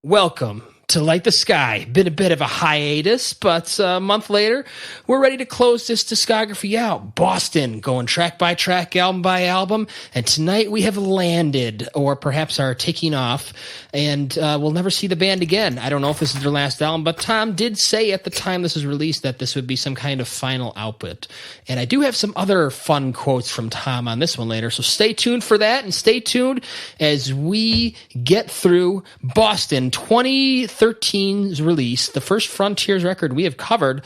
Welcome to Light the Sky. Been a bit of a hiatus, but a month later, we're ready to close this discography out. Botson, going track by track, album by album, and tonight we have landed, or perhaps are taking off, and we'll never see the band again. I don't know if this is their last album, but Tom did say at the time this was released that this would be some kind of final output. And I do have some other fun quotes from Tom on this one later, so stay tuned for that, and stay tuned as we get through Botson 2013's release, the first Frontiers record we have covered,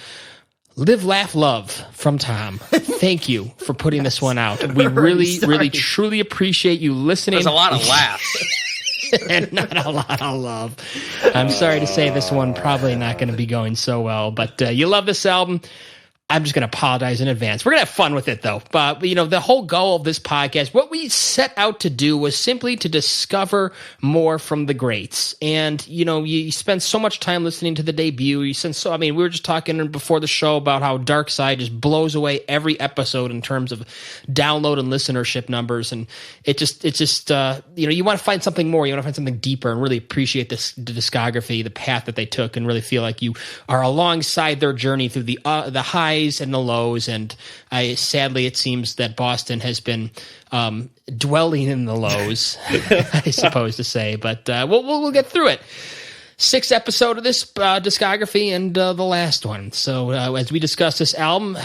Live, Laugh, Love from Tom. Thank you for putting this one out. We really, truly appreciate you listening. There's a lot of laughs. And not a lot of love. I'm sorry to say this one probably not going to be going so well, but you love this album. I'm just going to apologize in advance. We're going to have fun with it, though. But, the whole goal of this podcast, what we set out to do was simply to discover more from the greats. And, you spend so much time listening to the debut. We were just talking before the show about how Dark Side just blows away every episode in terms of download and listenership numbers. And it's just you want to find something more. You want to find something deeper and really appreciate the discography, the path that they took, and really feel like you are alongside their journey through the highs and the lows, and sadly it seems that Botson has been dwelling in the lows, I suppose to say, but we'll get through it. 6th episode of this discography and the last one. So as we discuss this album,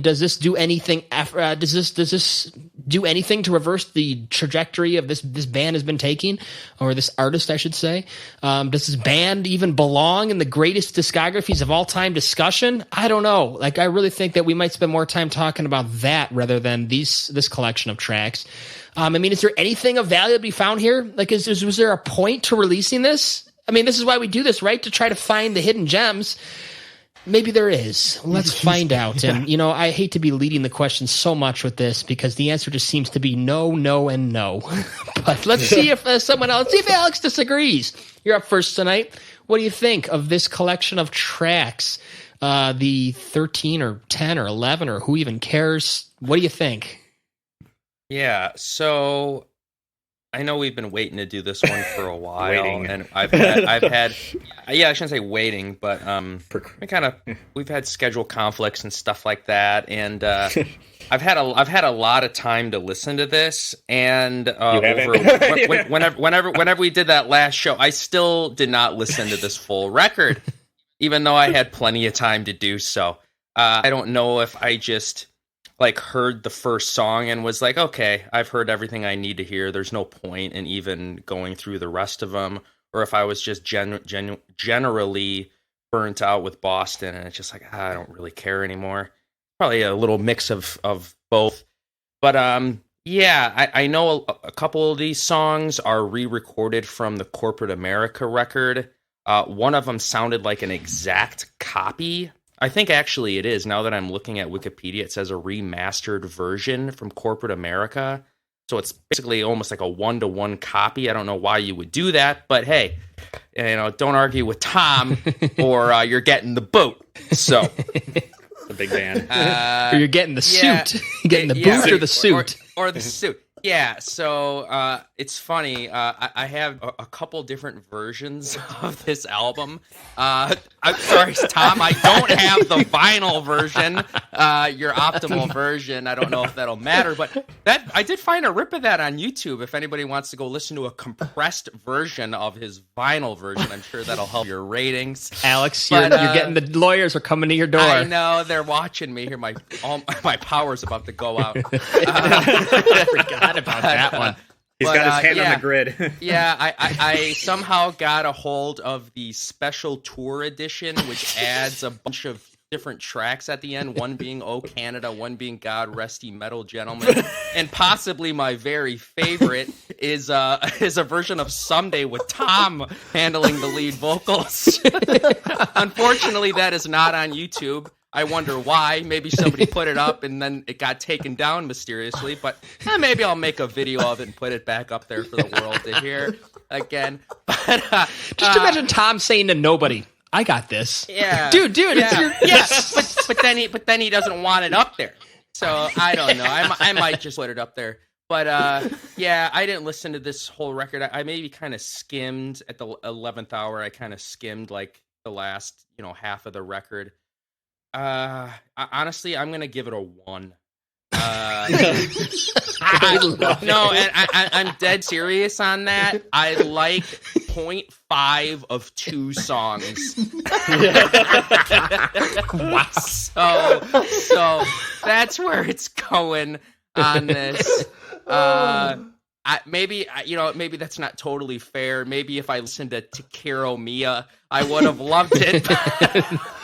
does this do anything? Does this do anything to reverse the trajectory of this band has been taking, or this artist, I should say? Does this band even belong in the greatest discographies of all time discussion? I don't know. I really think that we might spend more time talking about that rather than this collection of tracks. Is there anything of value to be found here? Was there a point to releasing this? This is why we do this, right? To try to find the hidden gems. Maybe there is. Let's find out. And, I hate to be leading the question so much with this because the answer just seems to be no, no, and no. But let's see if let's see if Alex disagrees. You're up first tonight. What do you think of this collection of tracks? The 13 or 10 or 11 or who even cares? What do you think? Yeah, so I know we've been waiting to do this one for a while, and I shouldn't say waiting, but we've had schedule conflicts and stuff like that, and I've had a lot of time to listen to this, and whenever we did that last show, I still did not listen to this full record, even though I had plenty of time to do so. I don't know if I just heard the first song and was like, okay, I've heard everything I need to hear. There's no point in even going through the rest of them. Or if I was just generally burnt out with Botson and it's just I don't really care anymore. Probably a little mix of both. But I know a couple of these songs are re-recorded from the Corporate America record. One of them sounded like an exact copy. I think actually it is. Now that I'm looking at Wikipedia, it says a remastered version from Corporate America. So it's basically almost like a 1-to-1 copy. I don't know why you would do that, but hey, don't argue with Tom or you're getting the boot. So a big band. Or you're getting the suit. You're getting the boot or the suit. Or the suit. Yeah, so it's funny. I have a couple different versions of this album. I'm sorry, Tom, I don't have the vinyl version, your optimal version. I don't know if that'll matter, but I did find a rip of that on YouTube. If anybody wants to go listen to a compressed version of his vinyl version, I'm sure that'll help your ratings. Alex, you're getting the lawyers are coming to your door. I know, they're watching me here. All my power's about to go out. I forgot about that one. He's got his hand on the grid. Yeah, I somehow got a hold of the special tour edition, which adds a bunch of different tracks at the end, one being Oh Canada, one being God Rest Ye Metal Gentlemen, and possibly my very favorite is a version of Someday with Tom handling the lead vocals. Unfortunately, that is not on YouTube. I wonder why. Maybe somebody put it up and then it got taken down mysteriously. But maybe I'll make a video of it and put it back up there for the world to hear again. But, just imagine Tom saying to nobody, "I got this." Yeah, dude. Yeah, yes. But then he doesn't want it up there. So I don't know. I might just put it up there. But yeah, I didn't listen to this whole record. I maybe kind of skimmed at the 11th hour. I kind of skimmed like the last, half of the record. Honestly, I'm gonna give it a 1. No, and I'm dead serious on that. I like 0.5 of 2 songs. Wow. So that's where it's going on this. Maybe that's not totally fair. Maybe if I listened to Takiro Mia, I would have loved it.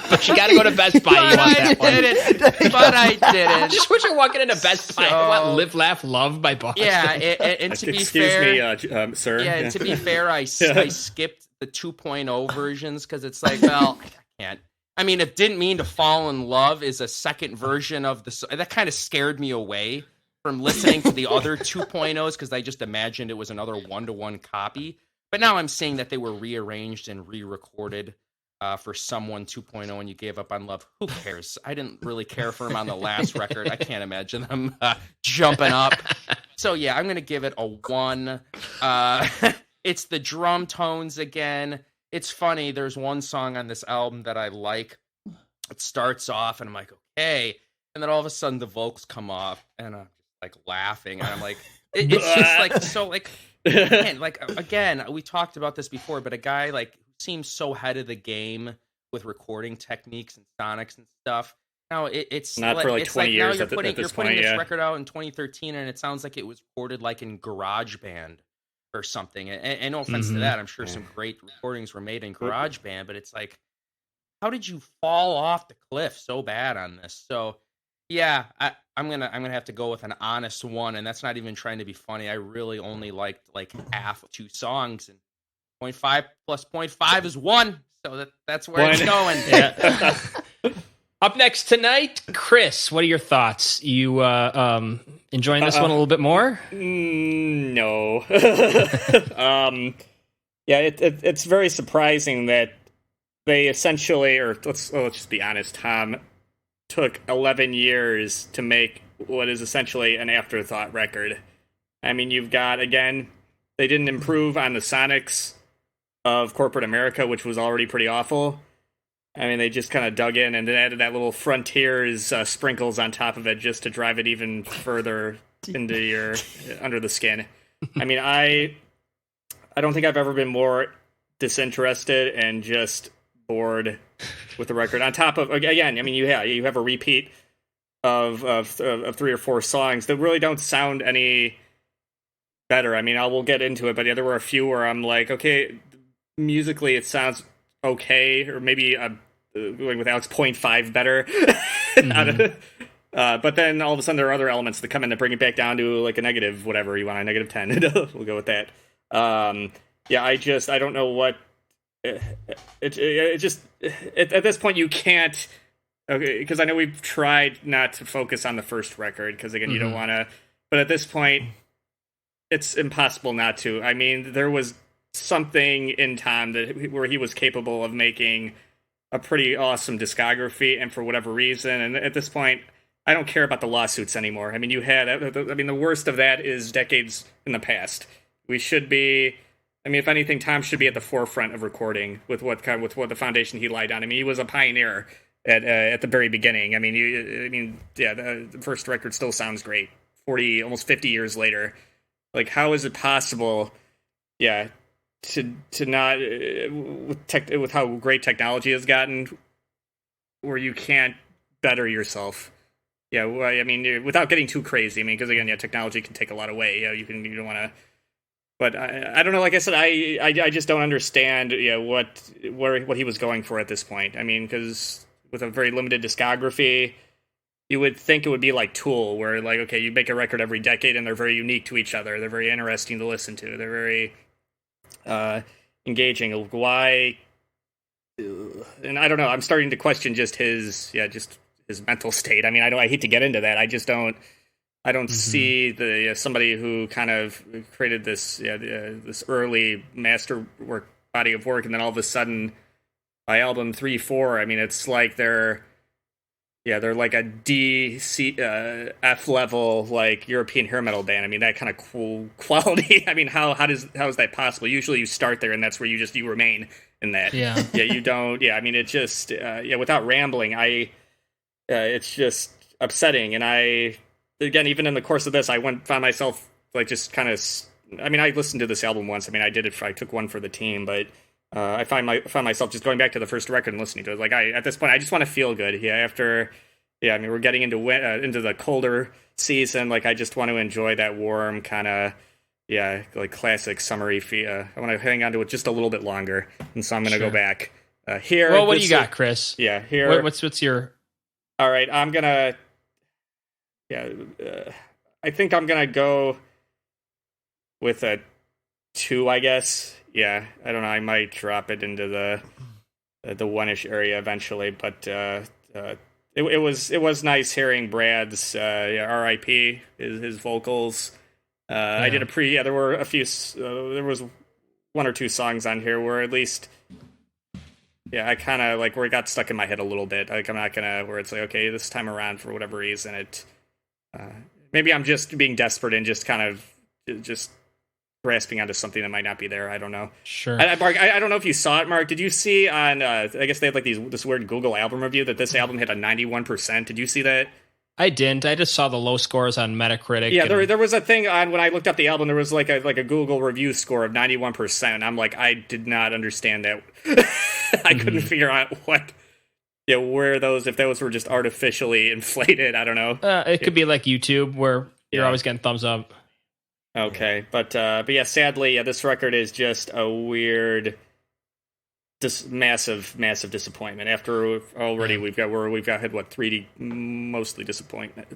But you got to go to Best Buy. You want that one. But I didn't. Just wish you're walking into Best Buy. I want Live, Laugh, Love by Botson. Yeah, and to be fair... Excuse me, sir. Yeah, and to be fair, I skipped the 2.0 versions because it's like, well, I can't. I mean, it Didn't Mean to Fall in Love is a second version of the... That kind of scared me away from listening to the other 2.0s because I just imagined it was another 1-to-1 copy. But now I'm seeing that they were rearranged and re-recorded for Someone 2.0 and You Gave Up on Love. Who cares? I didn't really care for them on the last record. I can't imagine them jumping up. So yeah, I'm going to give it a 1. It's the drum tones again. It's funny. There's one song on this album that I like. It starts off and I'm like, okay. And then all of a sudden the vocals come off and I'm like laughing. And I'm like, it's just like, so like, man, like again, we talked about this before, but a guy like who seems so ahead of the game with recording techniques and sonics and stuff. Now it's not for like 20 years. Now you're putting this record out in 2013 and it sounds like it was recorded like in GarageBand or something. And no offense to that, I'm sure some great recordings were made in GarageBand, but it's like, how did you fall off the cliff so bad on this? So yeah, I'm gonna have to go with an honest 1, and that's not even trying to be funny. I really only liked like half of 2 songs, and 0.5 plus 0.5 is 1, so that's where it's going. Yeah. Up next tonight, Chris, what are your thoughts? You enjoying this one a little bit more? No. Yeah, it's very surprising that they essentially, or let's just be honest, Tom, took 11 years to make what is essentially an afterthought record. I mean, you've got, again, they didn't improve on the sonics of corporate America, which was already pretty awful. I mean, they just kind of dug in and then added that little Frontiers sprinkles on top of it just to drive it even further into your under the skin. I mean, I don't think I've ever been more disinterested and just bored with the record. On top of, again, I mean, you have a repeat of 3 or 4 songs that really don't sound any better. I mean, we'll get into it, but yeah, there were a few where I'm like, okay, musically it sounds okay, or maybe going with Alex 0.5 better. But then all of a sudden there are other elements that come in that bring it back down to like a negative, whatever you want, a negative 10. We'll go with that. Yeah, I don't know what it just at this point you can't, okay, because I know we've tried not to focus on the first record because again you don't want to, but at this point it's impossible not to. I mean, there was something in Tom where he was capable of making a pretty awesome discography, and for whatever reason, and at this point I don't care about the lawsuits anymore. I mean, the worst of that is decades in the past. We should be, I mean, if anything, Tom should be at the forefront of recording with what the foundation he laid on. I mean, he was a pioneer at the very beginning. I mean, the first record still sounds great. 40, almost 50 years later, like, how is it possible? Yeah, to not with how great technology has gotten, where you can't better yourself. Yeah, well, I mean, without getting too crazy. I mean, because again, technology can take a lot away. Yeah, you don't want to. But I don't know. Like I said, I just don't understand. What he was going for at this point. I mean, because with a very limited discography, you would think it would be like Tool, where like, okay, you make a record every decade and they're very unique to each other. They're very interesting to listen to. They're very engaging. Why? And I don't know. I'm starting to question just his mental state. I mean, I hate to get into that. I just don't. I don't see the somebody who kind of created this this early masterwork body of work, and then all of a sudden, by album 3, 4, I mean, it's like they're Yeah, they're like a D, C, F level like European hair metal band. I mean, that kind of cool quality. I mean, how is that possible? Usually, you start there, and that's where you remain in that. Yeah. Yeah, you don't. Yeah, I mean, it just without rambling, it's just upsetting. And again, even in the course of this, found myself like just kind of. I mean, I listened to this album once. I mean, I took one for the team, but. I found myself just going back to the first record and listening to it. Like at this point, I just want to feel good. Yeah, I mean, we're getting into the colder season. Like I just want to enjoy that warm kind of, like classic summery feel. I want to hang on to it just a little bit longer, and so I'm going to go back here. Well, what do you got, Chris? Yeah, here. What's your? All right, I'm gonna. Yeah, I think I'm gonna go with a 2, I guess. Yeah, I don't know. I might drop it into the one-ish area eventually, but it was nice hearing Brad's R.I.P. his vocals. I did there were a few. There was 1 or 2 songs on here where at least, I kind of like where it got stuck in my head a little bit. Like I'm not gonna where it's like okay, this time around for whatever reason it. Maybe I'm just being desperate and just kind of just. Grasping onto something that might not be there. I don't know. Sure. Mark, I don't know if you saw it, Mark. Did you see on, I guess they had like this weird Google album review that this album hit a 91%. Did you see that? I didn't. I just saw the low scores on Metacritic. Yeah, there was a thing on when I looked up the album, there was like a Google review score of 91%. I'm like, I did not understand that. I couldn't figure out where if those were just artificially inflated. I don't know. It could be like YouTube where you're always getting thumbs up. Okay, but yeah, sadly, this record is just a weird, massive disappointment. After already we've got hit 3 mostly disappointment.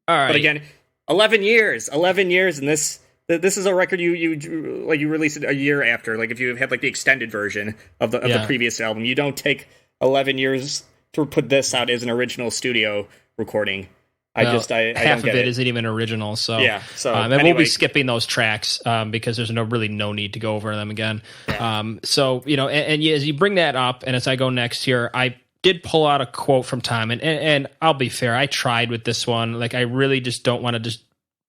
All right, but again, 11 years, and this is a record you released it a year after. Like if you had like the extended version of the previous album, you don't take 11 years to put this out as an original studio recording. Half don't of get it isn't even original, so and we'll be skipping those tracks because there's no need to go over them again. So and as you bring that up, and as I go next here, I did pull out a quote from Tom, and I'll be fair, I tried with this one. Like I really just don't want to just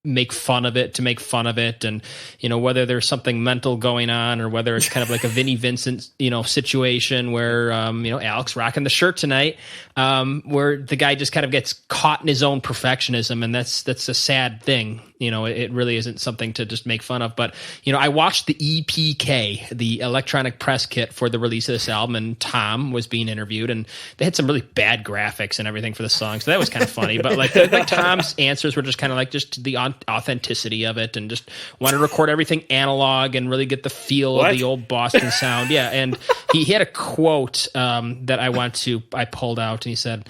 make fun of it to make fun of it, and whether there's something mental going on or whether it's kind of like a Vinnie Vincent situation where Alex rocking the shirt tonight, where the guy just kind of gets caught in his own perfectionism, and that's a sad thing. It really isn't something to just make fun of. But I watched the EPK, the electronic press kit for the release of this album, and Tom was being interviewed, and they had some really bad graphics and everything for the song, so that was kind of funny. But like Tom's answers were just kind of like just the authenticity of it, and just wanted to record everything analog and really get the feel of the old Boston sound. Yeah, and he had a quote that I pulled out, and he said,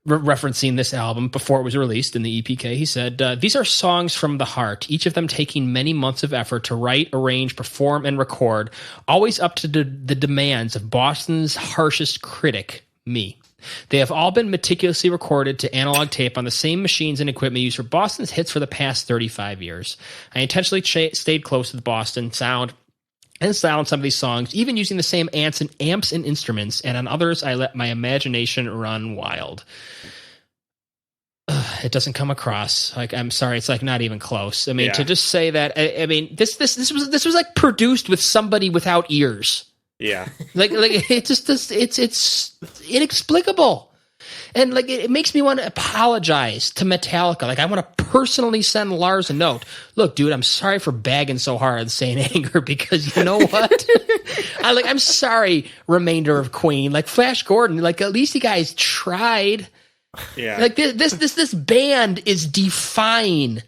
referencing this album before it was released in the EPK, he said, "These are songs from the heart, each of them taking many months of effort to write, arrange, perform, and record, always up to the demands of Boston's harshest critic, me. They have all been meticulously recorded to analog tape on the same machines and equipment used for Boston's hits for the past 35 years. I intentionally stayed close to the Boston sound and style on some of these songs, even using the same amps and instruments, and on others I let my imagination run wild." It doesn't come across like, I'm sorry, it's like not even close. I mean, to just say that, I mean, this was like produced with somebody without ears. Yeah. like it just it's inexplicable. And like it makes me want to apologize to Metallica. Like I want to personally send Lars a note. Look, dude, I'm sorry for bagging so hard on Saint Anger, because you know what? I'm sorry, remainder of Queen. Like Flash Gordon, like at least you guys tried. Yeah. Like this band is defying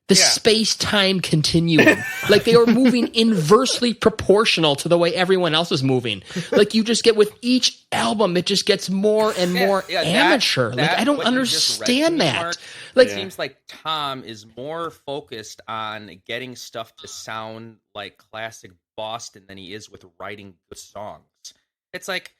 the space-time continuum. Like they are moving inversely proportional to the way everyone else is moving. Like you just get with each album, it just gets more and more amateur. I don't understand that. Mark, it seems like Tom is more focused on getting stuff to sound like classic Boston than he is with writing good songs. It's like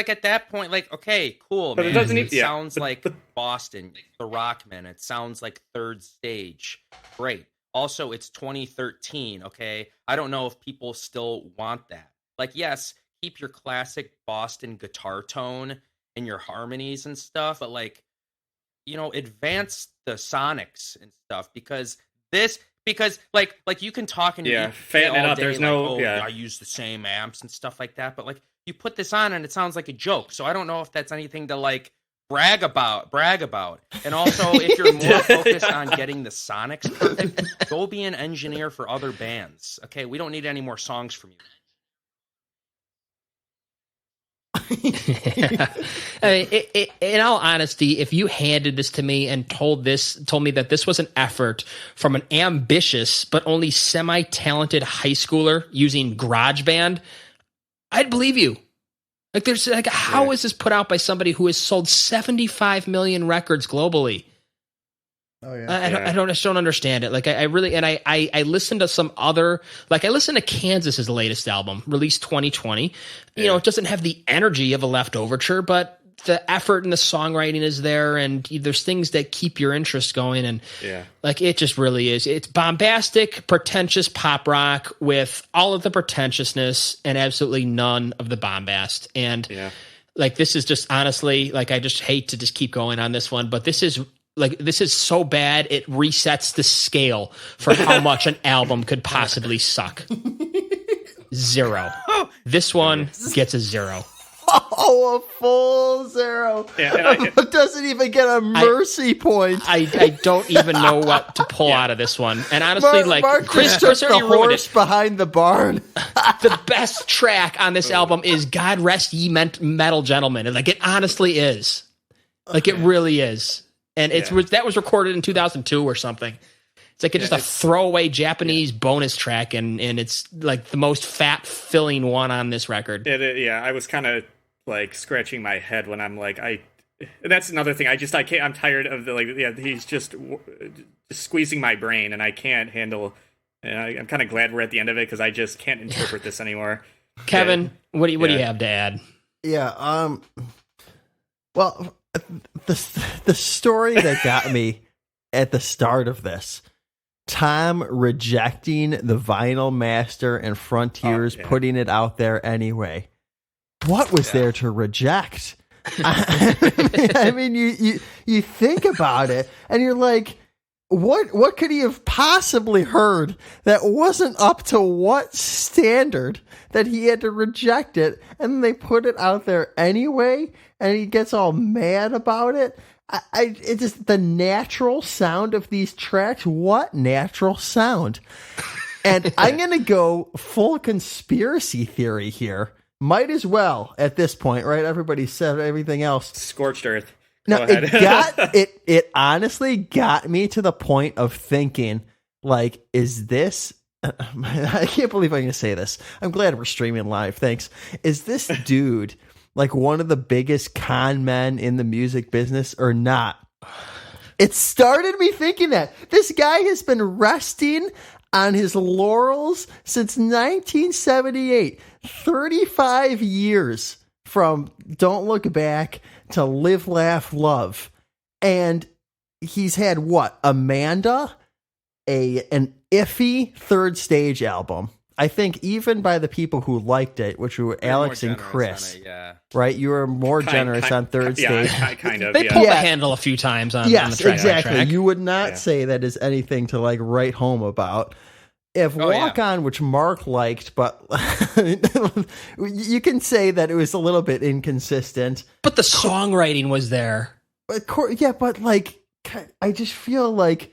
at that point, like, okay, cool, but man. It sounds like Boston, the Rockman. It sounds like Third Stage. Great. Also, it's 2013, okay? I don't know if people still want that. Like, yes, keep your classic Boston guitar tone and your harmonies and stuff, but, like, advance the sonics and stuff, because like you can talk and fatten it up. There's no I use the same amps and stuff like that, but like you put this on and it sounds like a joke. So I don't know if that's anything to like brag about. And also, if you're more focused on getting the sonics perfect, go be an engineer for other bands. Okay, we don't need any more songs from you. I mean, in all honesty, if you handed this to me and told me that this was an effort from an ambitious but only semi-talented high schooler using GarageBand, I'd believe you. Like, there's like, how is this put out by somebody who has sold 75 million records globally? Oh yeah. I just don't understand it. Like, I really, and I listened to some other, like, I listened to Kansas's latest album, released 2020. You know, it doesn't have the energy of a Left Overture, but the effort and the songwriting is there, and there's things that keep your interest going. And like, it just really is. It's bombastic, pretentious pop rock with all of the pretentiousness and absolutely none of the bombast. And like, this is just, honestly, like, I just hate to just keep going on this one, but this is so bad it resets the scale for how much an album could possibly suck. 0. This one gets a 0. Oh, a full 0. It doesn't even get a mercy point. I don't even know what to pull out of this one. And honestly, Mark Chris just already the ruined horse it. behind the barn. The best track on this album is God Rest Ye Metal Gentlemen. And like, it honestly is. Like, it really is. And that was recorded in 2002 or something. It's like just a throwaway Japanese bonus track, and it's like the most fat-filling one on this record. I was kind of like scratching my head when I'm like, that's another thing. I can't. I'm tired of he's just squeezing my brain, and I can't handle. And I'm kind of glad we're at the end of it, because I just can't interpret this anymore. Kevin, what do you have to add? Yeah. Well, the story that got me at the start of this, Tom rejecting the Vinyl Master and Frontiers, putting it out there anyway. What was there to reject? I mean, you think about it, and you're like, what could he have possibly heard that wasn't up to what standard that he had to reject it? And they put it out there anyway, and he gets all mad about it. It's just the natural sound of these tracks. What natural sound? And I'm going to go full conspiracy theory here. Might as well at this point, right? Everybody said everything else. Scorched earth. No, it honestly got me to the point of thinking, like, is this, I can't believe I'm going to say this. I'm glad we're streaming live. Thanks. Is this dude like one of the biggest con men in the music business or not? It started me thinking that this guy has been resting on his laurels since 1978, 35 years from Don't Look Back to Live, Laugh, Love. And he's had what? Amanda, an iffy third stage album. I think even by the people who liked it, which were Alex and Chris, right? You were more generous on third stage. Kind of. They pulled the handle a few times on the track. Exactly. Track. You would not say that is anything to like write home about. If Walk On, which Mark liked, but you can say that it was a little bit inconsistent. But the songwriting was there. But like, I just feel like,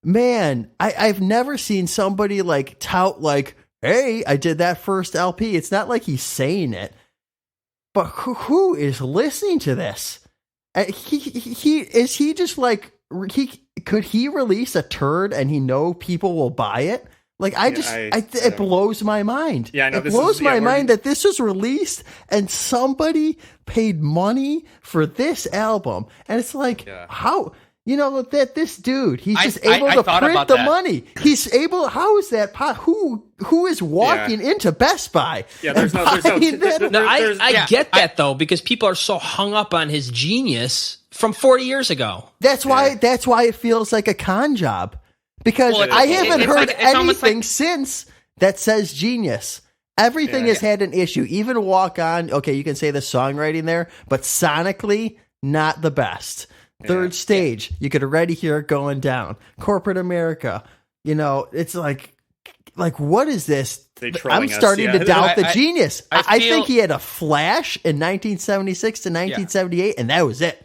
man, I've never seen somebody like tout like, hey, I did that first LP. It's not like he's saying it, but who is listening to this? He just like, could he release a turd and he know people will buy it? Like, it blows my mind. Yeah, I know. It blows my mind that this was released and somebody paid money for this album. And it's like, how, that this dude, he's just able to print the money. He's able, how is that? Who is walking into Best Buy? Yeah, I get that though, because people are so hung up on his genius from 40 years ago. That's why it feels like a con job. Because I haven't heard anything since that says genius. Everything has had an issue. Even Walk On, okay, you can say the songwriting there, but sonically, not the best. Third stage, you could already hear it going down. Corporate America, it's like what is this? I'm starting to doubt the genius. I think he had a flash in 1976 to 1978, and that was it.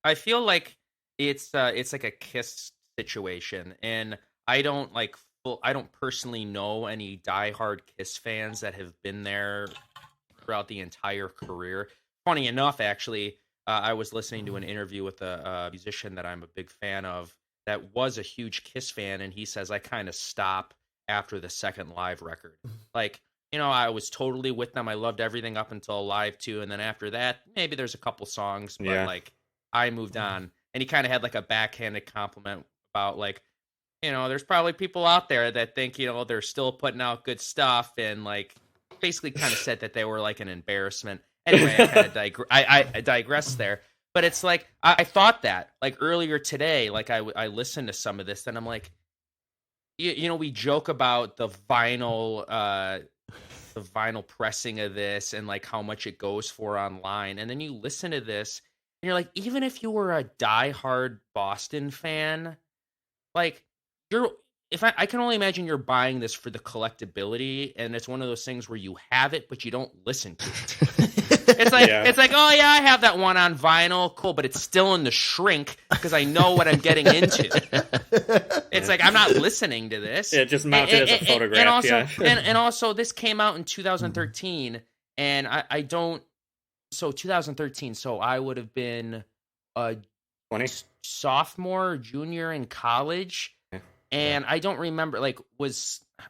I feel like it's like a Kiss situation, and I don't personally know any diehard Kiss fans that have been there throughout the entire career. Funny enough, actually, I was listening to an interview with a musician that I'm a big fan of that was a huge Kiss fan, and he says, I kind of stop after the second live record. Like, I was totally with them. I loved everything up until Live 2, and then after that, maybe there's a couple songs, but like, I moved on. And he kind of had like a backhanded compliment about like, there's probably people out there that think, they're still putting out good stuff, and like basically kind of said that they were like an embarrassment. Anyway, I digress there. But it's like, I thought that like earlier today, like I listened to some of this and I'm like, we joke about the vinyl pressing of this and like how much it goes for online. And then you listen to this and you're like, even if you were a diehard Boston fan, like I can only imagine you're buying this for the collectability, and it's one of those things where you have it, but you don't listen to it. It's like, oh yeah, I have that one on vinyl, cool, but it's still in the shrink because I know what I'm getting into. It's like I'm not listening to this. Yeah, just mounted as a photograph. And also, and also, this came out in 2013, and I don't. So 2013, so I would have been a 20 sophomore, junior in college. And I don't remember, like,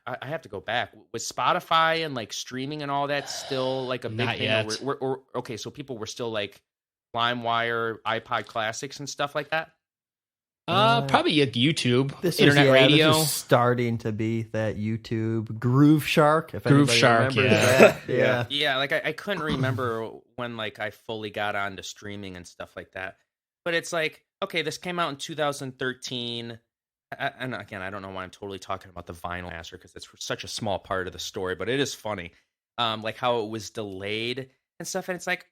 I have to go back. Was Spotify and, like, streaming and all that still, like, a big Not thing? yet. Okay, so people were still, like, LimeWire, iPod Classics and stuff like that? Probably YouTube, This internet radio. This is starting to be that YouTube Groove Shark. If Groove anybody Shark, remembers yeah. that. Yeah. Yeah, like, I couldn't remember when, like, I fully got onto streaming and stuff like that. But it's like, okay, this came out in 2013. And again, I don't know why I'm totally talking about the vinyl master because it's such a small part of the story, but it is funny, like how it was delayed and stuff. And it's like,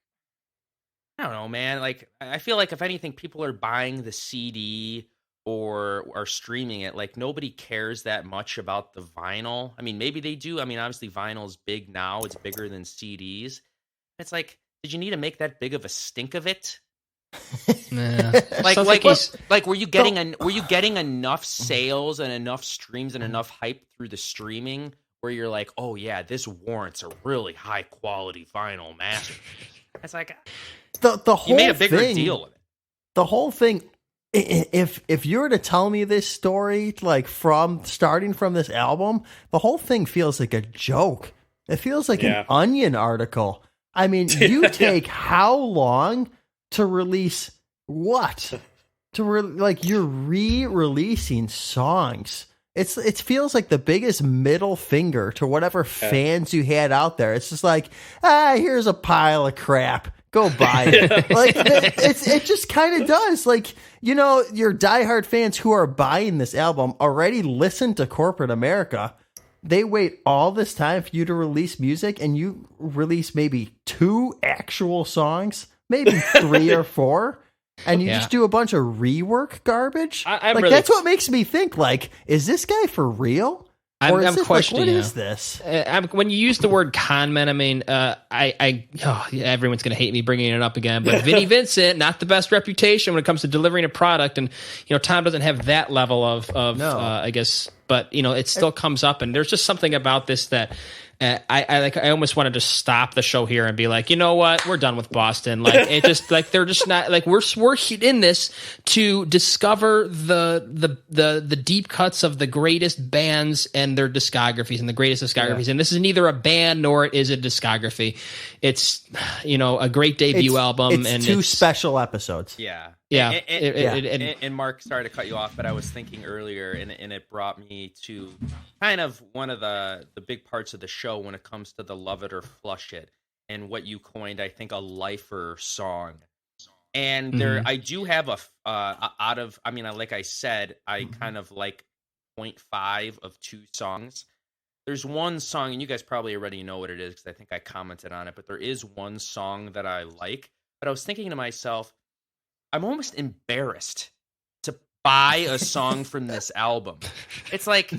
I don't know, man. Like, I feel like if anything, people are buying the CD or are streaming it. Like, nobody cares that much about the vinyl. I mean, maybe they do. I mean, obviously, vinyl is big now; it's bigger than CDs. It's like, did you need to make that big of a stink of it? Nah. Were you getting enough sales and enough streams and enough hype through the streaming where you're like, oh yeah, this warrants a really high quality vinyl master? It's like the whole you made a bigger thing, deal of it. The whole thing. If you were to tell me this story, like starting from this album, the whole thing feels like a joke. It feels like an Onion article. I mean, you take how long to release what? You're re-releasing songs. It feels like the biggest middle finger to whatever fans you had out there. It's just like, here's a pile of crap. Go buy it. Like it just kind of does. Like, your diehard fans who are buying this album already listen to Corporate America. They wait all this time for you to release music, and you release maybe 2 actual songs. Maybe 3 or 4, and you just do a bunch of rework garbage. That's what makes me think, like, is this guy for real? I'm questioning. What is this? When you use the word conman, I mean, everyone's going to hate me bringing it up again, but Vinnie Vincent, not the best reputation when it comes to delivering a product, and Tom doesn't have that level of I guess, but it still comes up, and there's just something about this that. I almost wanted to stop the show here and be like, you know what, we're done with Boston. Like, it just like they're just not like we're in this to discover the deep cuts of the greatest bands and their discographies and the greatest discographies. And this is neither a band nor it is a discography. It's a great debut album, and 2 special episodes. Yeah. Yeah. And Mark, sorry to cut you off, but I was thinking earlier, and it brought me to kind of one of the big parts of the show when it comes to the Love It or Flush It, and what you coined, I think, a lifer song. And there, I do have like I said, I kind of like 0.5 of 2 songs. There's one song, and you guys probably already know what it is because I think I commented on it, but there is one song that I like. But I was thinking to myself, I'm almost embarrassed to buy a song from this album. It's like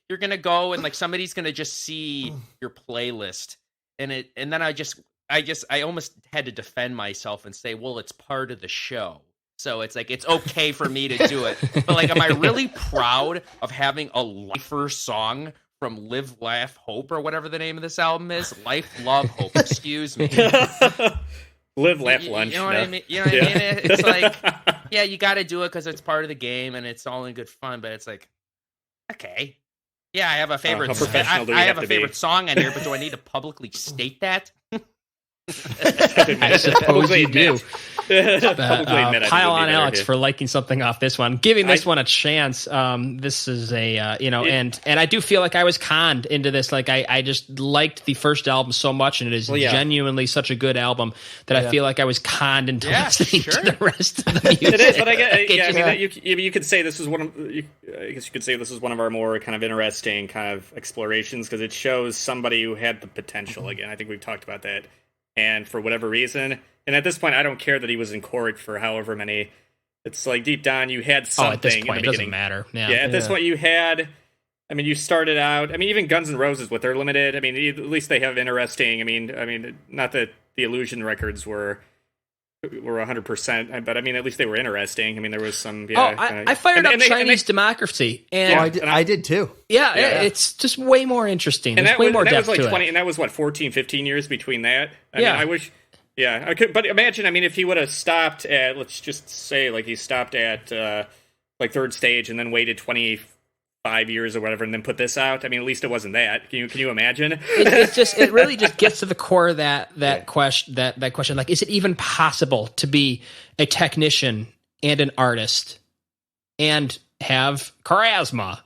you're gonna go and like somebody's gonna just see your playlist, and then I almost had to defend myself and say, well, it's part of the show. So it's like, it's okay for me to do it. But like, am I really proud of having a lifer song from Live, Laugh, Hope, or whatever the name of this album is? Life, Love, Hope, excuse me. Live, Laugh, Lunch. You know what I mean? You know what I mean? It's like, yeah, you got to do it because it's part of the game and it's all in good fun. But it's like, okay. Yeah, I have a favorite. I have a favorite song on here, but do I need to publicly state that? I suppose you do. Pile on Alex for liking something off this one, giving this one a chance. This is a and I do feel like I was conned into this. Like I just liked the first album so much, and it is genuinely such a good album that I feel like I was conned into listening to the rest of the music. It is, but I get. You could say this is one of. I guess you could say this is one of our more kind of interesting kind of explorations because it shows somebody who had the potential. Again, I think we've talked about that. And for whatever reason, and at this point, I don't care that he was in court for however many. It's like deep down, you had something. At this point, in the it doesn't matter. At this point, you had. I mean, you started out. I mean, even Guns N' Roses with their limited. I mean, at least they have interesting. I mean, not that the Illusion records were 100%, but I mean, at least they were interesting. I mean, there was some. I fired up Chinese Democracy, and I did too. Yeah, it's just way more interesting. There's way more depth to it. And that was what 14, 15 years between that. I mean, I wish. Yeah, I could. But imagine, I mean, if he would have stopped at, let's just say, like he stopped at like third stage and then waited 25 years or whatever, and then put this out. I mean, at least it wasn't that. Can you imagine? It really just gets to the core of that question. That question, like, is it even possible to be a technician and an artist and have charisma?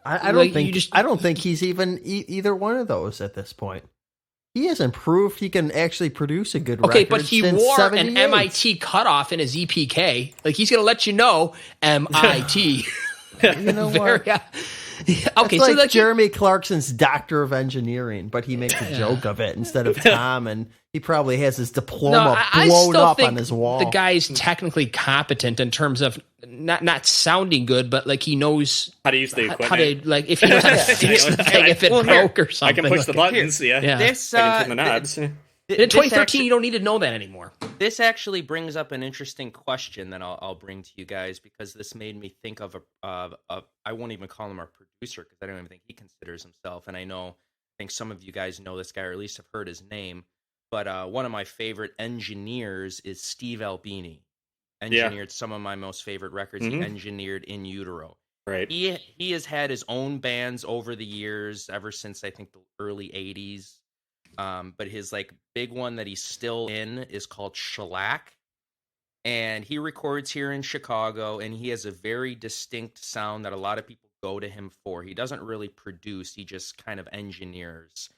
I don't think he's even either one of those at this point. He hasn't proved he can actually produce a good record. Okay, but he wore 78. an MIT cutoff in his EPK. Like, he's going to let you know MIT. You know what? Okay, it's so like Jeremy Clarkson's Doctor of Engineering, but he makes a joke of it instead of Tom, and he probably has his diploma blown up on his wall. The guy's technically competent in terms of not sounding good, but like he knows how to use the equipment. How to, like, if he knows how to fix the thing, if it broke or something. I can push the buttons. This, I can turn the knobs. In 2013, you don't need to know that anymore. This actually brings up an interesting question that I'll bring to you guys, because this made me think of I won't even call him our producer, because I don't even think he considers himself. And I think some of you guys know this guy, or at least have heard his name. But one of my favorite engineers is Steve Albini. Engineered some of my most favorite records. Mm-hmm. He engineered In Utero. Right. He has had his own bands over the years, ever since I think the early 80s. But his like big one that he's still in is called Shellac, and he records here in Chicago, and he has a very distinct sound that a lot of people go to him for. He doesn't really produce, he just kind of engineers.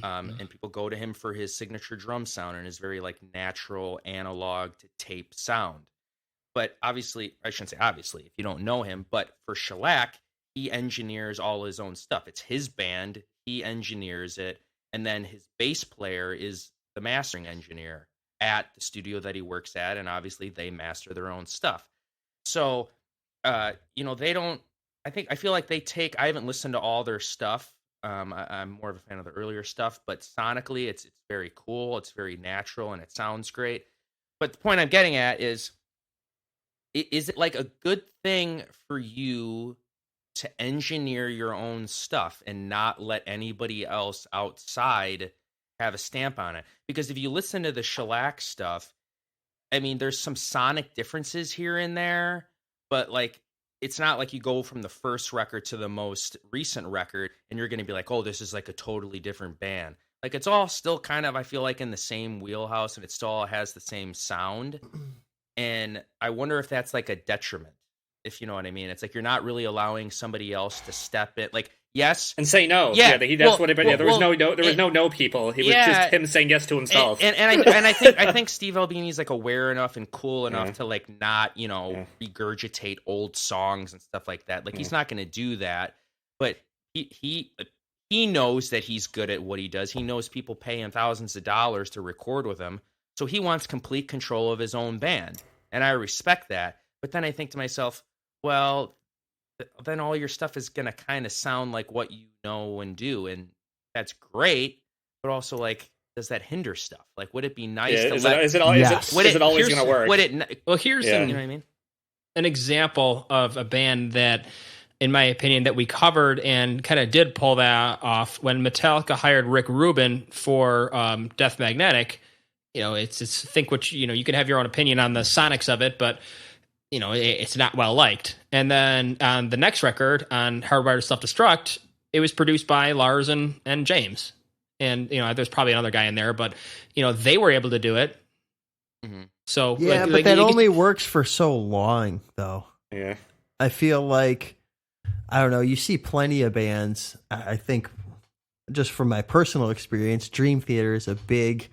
And people go to him for his signature drum sound and his very like natural analog to tape sound. But obviously, I shouldn't say obviously if you don't know him, but for Shellac, he engineers all his own stuff. It's his band, he engineers it. And then his bass player is the mastering engineer at the studio that he works at. And obviously they master their own stuff. So, I feel like I haven't listened to all their stuff. I'm more of a fan of the earlier stuff, but sonically it's very cool. It's very natural and it sounds great. But the point I'm getting at is it like a good thing for you to engineer your own stuff and not let anybody else outside have a stamp on it? Because if you listen to the Shellac stuff, I mean, there's some sonic differences here and there, but like, it's not like you go from the first record to the most recent record and you're going to be like, oh, this is like a totally different band. Like, it's all still kind of, I feel like, in the same wheelhouse, and it still all has the same sound. And I wonder if that's like a detriment, if you know what I mean. It's like you're not really allowing somebody else to step in. Like, yes, and say no. Yeah, that's what. There was no people. He was just him saying yes to himself. And I think Steve Albini's like aware enough and cool enough to like not regurgitate old songs and stuff like that. Like he's not going to do that. But he knows that he's good at what he does. He knows people pay him thousands of dollars to record with him. So he wants complete control of his own band. and I respect that. But then I think to myself, well, then all your stuff is gonna kind of sound like what you know and do, and that's great. But also, like, does that hinder stuff? Like, would it be nice to is let? it always going to work? Here's you know what I mean? an example of a band that, in my opinion, that we covered and kind of did pull that off when Metallica hired Rick Rubin for Death Magnetic. You know, it's think what you can have your own opinion on the sonics of it, but it's not well liked. And then on the next record, on Hardwired to Self-Destruct, it was produced by Lars and James. And, there's probably another guy in there, but, they were able to do it. Mm-hmm. So, yeah, but that only works for so long, though. Yeah. I feel like, I don't know, you see plenty of bands. I think, just from my personal experience, Dream Theater is a big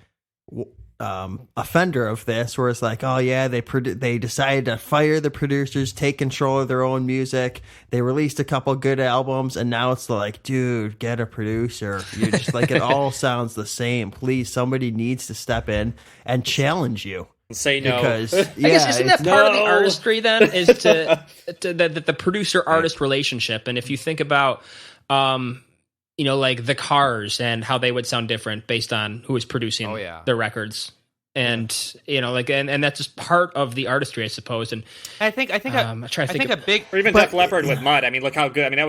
offender of this, where it's like, oh yeah, they decided to fire the producers, take control of their own music. They released a couple good albums, and now it's like, dude, get a producer. You're just like, it all sounds the same. Please, somebody needs to step in and challenge you. Say no. Because I guess isn't that part of the artistry then, is to the producer artist relationship? And if you think about like the Cars and how they would sound different based on who was producing their records. And, and that's just part of the artistry, I suppose. And I think a big, or even Def Leppard with Mud. I mean, look how good. I mean, that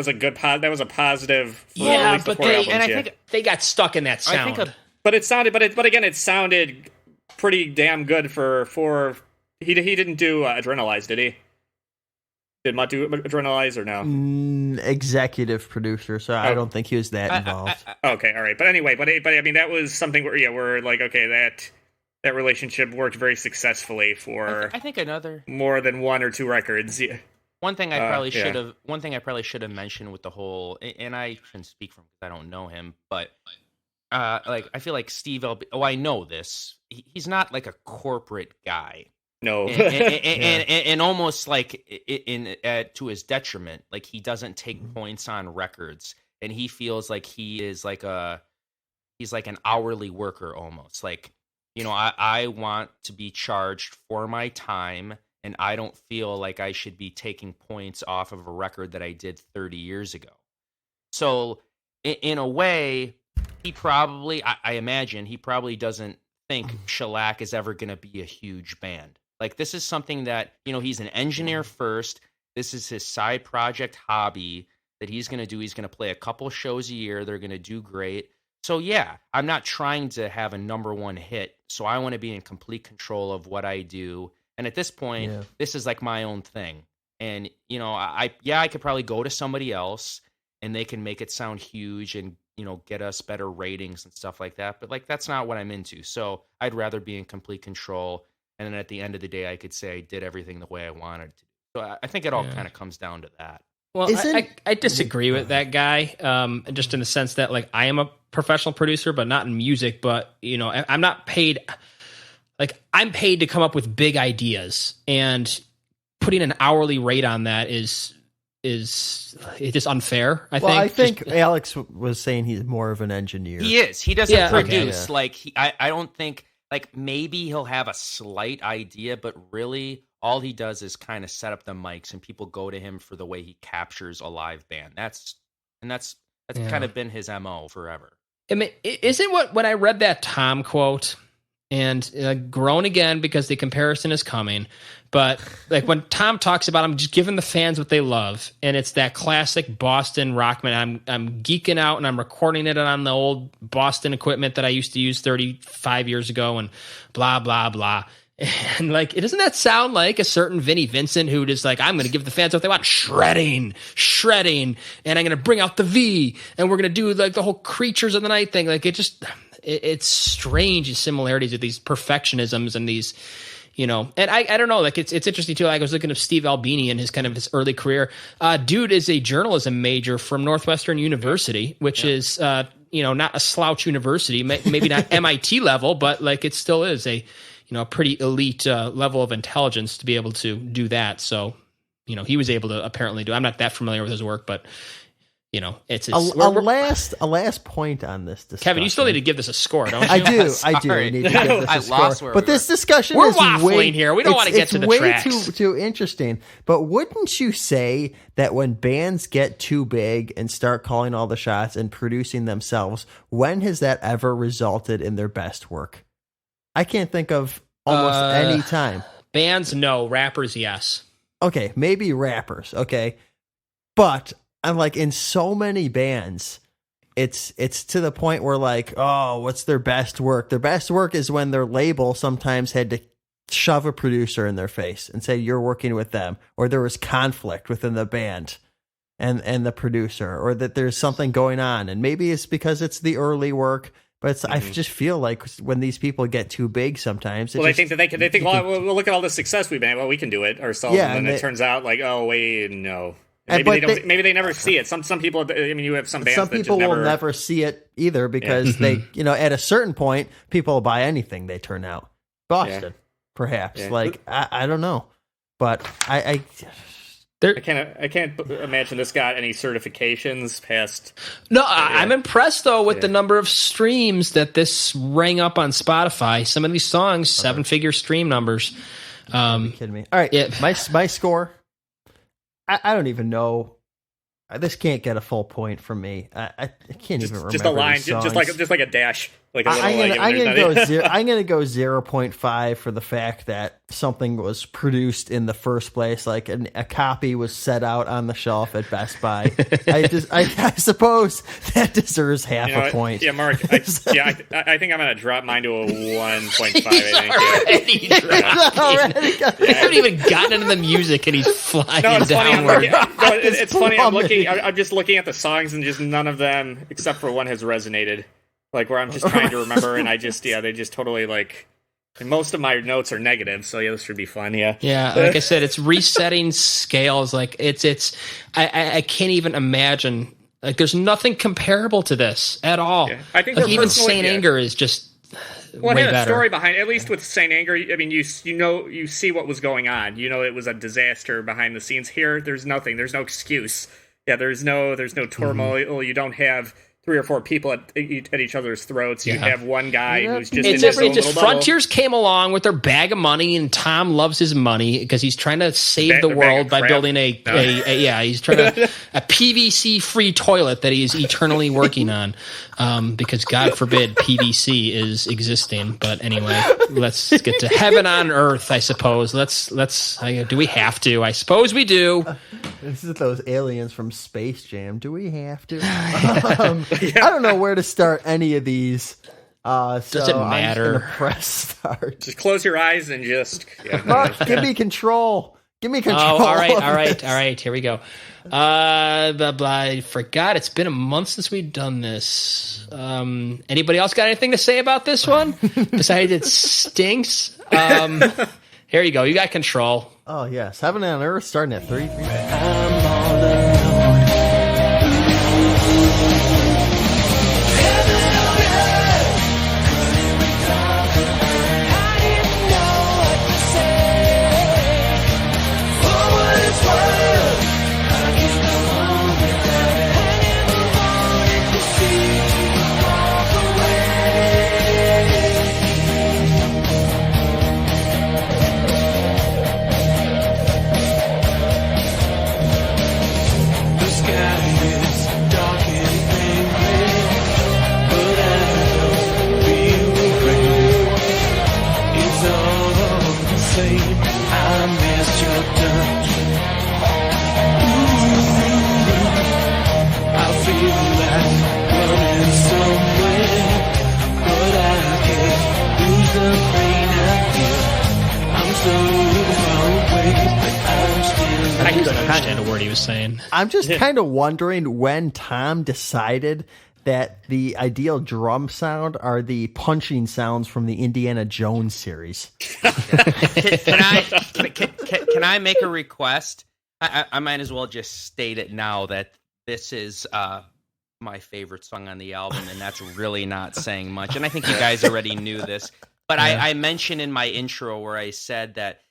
was a positive. Yeah, but I think they got stuck in that sound. But it sounded, but again, it sounded pretty damn good for he didn't do Adrenalize, did he? Did Mutt do Adrenalize or no? Executive producer, so I don't think he was that involved. Okay, all right. But anyway, but I mean, that was something where we're like, okay, that relationship worked very successfully for I think another more than one or two records. Yeah. One thing I probably should have mentioned with the whole, and I shouldn't speak from because I don't know him, but I feel like Steve I know this. He's not like a corporate guy. No, and almost like to his detriment. Like, he doesn't take points on records, and he feels like he's like an hourly worker almost. Like, I want to be charged for my time, and I don't feel like I should be taking points off of a record that I did 30 years ago. So, in a way, I imagine he probably doesn't think Shellac is ever going to be a huge band. Like, this is something that, he's an engineer first. This is his side project hobby that he's going to do. He's going to play a couple shows a year. They're going to do great. So, yeah, I'm not trying to have a number one hit. So I want to be in complete control of what I do. And at this point, this is like my own thing. And, I could probably go to somebody else and they can make it sound huge and, get us better ratings and stuff like that. But, like, that's not what I'm into. So I'd rather be in complete control. And then at the end of the day, I could say I did everything the way I wanted to. So I think it all kind of comes down to that. Well, I disagree with that guy, just in the sense that, like, I am a professional producer, but not in music. But, I'm not paid. Like, I'm paid to come up with big ideas, and putting an hourly rate on that is it is unfair. I think Alex was saying he's more of an engineer. He is. He doesn't produce. Okay. Like, I don't think. Like, maybe he'll have a slight idea, but really all he does is kind of set up the mics, and people go to him for the way he captures a live band. That's kind of been his MO forever. I mean, isn't when I read that Tom quote, and groan again because the comparison is coming, but like when Tom talks about, I'm just giving the fans what they love, and it's that classic Boston rockman. I'm geeking out, and I'm recording it on the old Boston equipment that I used to use 35 years ago, and blah blah blah. And like, doesn't that sound like a certain Vinnie Vincent who just like, I'm going to give the fans what they want, shredding, and I'm going to bring out the V, and we're going to do like the whole Creatures of the Night thing. Like, it's strange similarities of these perfectionisms and these, and I don't know, like it's interesting too. Like, I was looking at Steve Albini and his kind of his early career. Dude is a journalism major from Northwestern University, which is, not a slouch university, maybe not MIT level, but like it still is a pretty elite level of intelligence to be able to do that. So, he was able to apparently do. I'm not that familiar with his work, but you know, it's a last point on this discussion. Kevin, you still need to give this a score, don't you? I do. I need to give this a score. Lost where but we this discussion We're is waffling here. We don't want to get to the tracks. It's way too interesting. But wouldn't you say that when bands get too big and start calling all the shots and producing themselves, when has that ever resulted in their best work? I can't think of almost any time. Bands, no. Rappers, yes. Okay, maybe rappers. Okay, but I'm like, in so many bands, it's to the point where like, oh, what's their best work? Their best work is when their label sometimes had to shove a producer in their face and say you're working with them, or there was conflict within the band and the producer, or that there's something going on, and maybe it's because it's the early work. But I just feel like when these people get too big, sometimes they think that they think, well, look at all the success we've made. Well, we can do it ourselves, and then it turns out like, oh wait, no. Maybe they never see it. Some people. I mean, you have some bands. Some people will never see it either because they, you know, at a certain point, people will buy anything they turn out. Boston, perhaps. Yeah. Like I don't know, but I can't imagine this got any certifications past. No, I'm impressed though with the number of streams that this rang up on Spotify. Some of these songs, 7-figure stream numbers. Are you kidding me? All right, my score. I don't even know. This can't get a full point from me. I can't even remember. Just a line, just like a dash. Like a little, I'm gonna go 0.5 for the fact that something was produced in the first place. Like a copy was set out on the shelf at Best Buy. I suppose that deserves half a point. Yeah, Mark. I think I'm gonna drop mine to a 1.5. I haven't even gotten into the music, and he's flying downward. It's funny. I'm just looking at the songs, and just none of them, except for one, has resonated. Like where I'm just trying to remember, and they just totally like. And most of my notes are negative, so this should be fun. Yeah, like I said, it's resetting scales. Like I can't even imagine. Like there's nothing comparable to this at all. Yeah. I think like even Saint Anger is just. Well, way it had better. a story behind. At least with Saint Anger, I mean, you see what was going on. You know, it was a disaster behind the scenes. Here, there's nothing. There's no excuse. Yeah, there's no turmoil. Mm-hmm. You don't have 3 or 4 people at each other's throats. You have one guy who's just in his own little bubble. Frontiers came along with their bag of money, and Tom loves his money because he's trying to save the world by building he's trying to a PVC free toilet that he is eternally working on because God forbid PVC is existing. But anyway, let's get to heaven on earth, I suppose. Do we have to? I suppose we do. This is those aliens from Space Jam. Do we have to? I don't know where to start any of these. Doesn't matter. I'm just press start. Just close your eyes and just. Mark, give me control. Give me control. Oh, all right. Here we go. I forgot. It's been a month since we've done this. Anybody else got anything to say about this one? Besides it stinks. Here you go. You got control. Oh, yes. Heaven on Earth starting at 3. I couldn't understand a word he was saying. I'm just kind of wondering when Tom decided that the ideal drum sound are the punching sounds from the Indiana Jones series. Can I make a request? I might as well just state it now that this is my favorite song on the album, and that's really not saying much. And I think you guys already knew this, but I mentioned in my intro where I said that,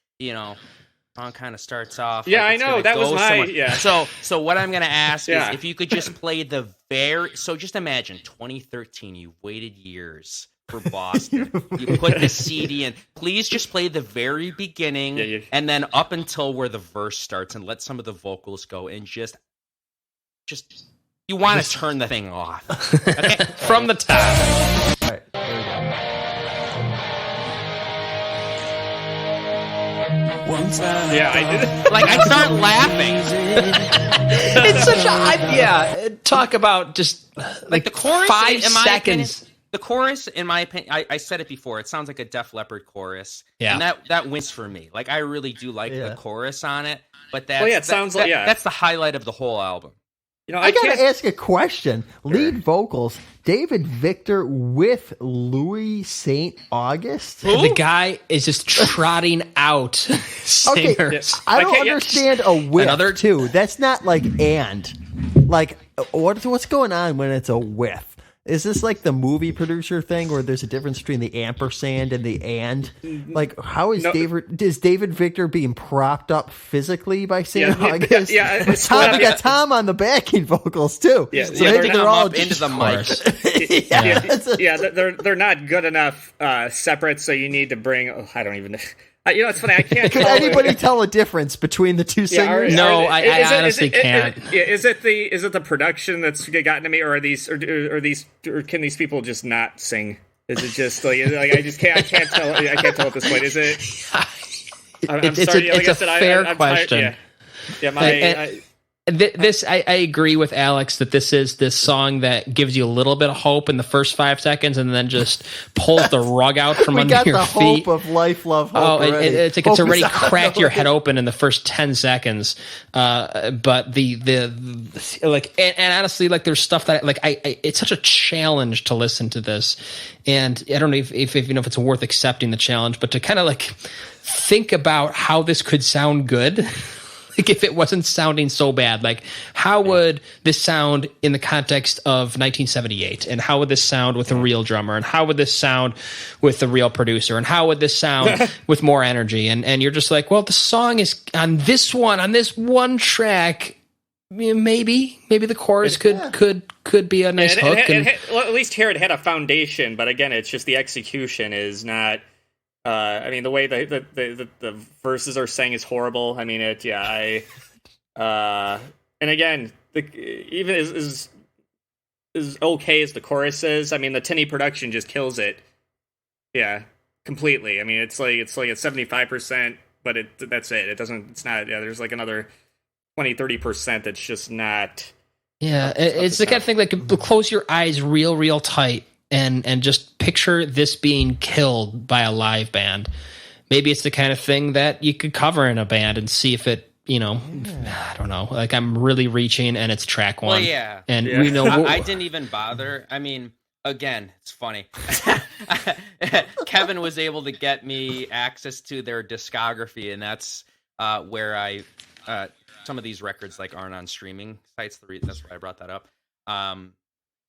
song kind of starts off. Yeah, like I it's know. gonna That was go my somewhere. yeah. So what I'm gonna ask Yeah. is if you could just play so just imagine 2013. You've waited years for Boston. You put the CD in. Please just play the very beginning and then up until where the verse starts, and let some of the vocals go, and just you want to turn the thing off. Okay, From the top. All right, there we go. Yeah, I did. Like I start laughing. It's such a talk about just like The chorus, 5 in my seconds. opinion, the chorus, in my opinion, I said it before. It sounds like a Def Leppard chorus, Yeah. and that wins for me. Like I really do like the chorus on it, but sounds like that's the highlight of the whole album. You know, I gotta can't. ask a question. Lead vocals, David Victor with Louis St. August. The guy is just trotting out Okay, singers. I don't can't- understand a with Another- too. That's not like and. Like what's going on when it's a with? Is this like the movie producer thing where there's a difference between the ampersand and the and? Like, how is David Victor being propped up physically by St. August? it's Tom, not- you got Tom on the backing vocals too. Yeah, so yeah, maybe they're all up into the mic. They're not good enough separate, so you need to bring. Oh, I don't even. You know, it's funny. I can't. Could tell anybody tell a difference between the two singers? No, I honestly can't. Is it the production that's gotten to me, or or can these people just not sing? Is it just like I just can't? I can't tell. I can't tell at this point. Is it? I'm sorry. It's a fair question. Yeah, This I agree with Alex that this is this song that gives you a little bit of hope in the first 5 seconds and then just pulls the rug out from We under got your the feet. hope of life, love, hope. Oh, already. it's like Hope it's already is out. cracked your head open in the first 10 seconds. But the like, and honestly, like there's stuff that like I it's such a challenge to listen to this, and I don't know if you know if it's worth accepting the challenge, but to kind of like think about how this could sound good. Like if it wasn't sounding so bad, like how would this sound in the context of 1978? And how would this sound with a real drummer? And how would this sound with a real producer? And how would this sound with more energy? And you're just like, well, the song is on this one track. Maybe the chorus could be a nice hook. Well, at least here it had a foundation, but again, it's just the execution is not. I mean, the way the verses are sang is horrible. I mean, and again, even as okay as the chorus is, I mean, the tinny production just kills it. Yeah, completely. I mean, it's like at 75%, but that's it. It's not. Yeah, there's like another 20-30% that's just not. Yeah, it's the kind of thing like close your eyes real tight. And just picture this being killed by a live band. Maybe it's the kind of thing that you could cover in a band and see if it, I don't know. Like I'm really reaching, and it's track 1. Well, yeah, and we know I didn't even bother. I mean, again, it's funny. Kevin was able to get me access to their discography, and that's where I some of these records like aren't on streaming sites. That's why I brought that up.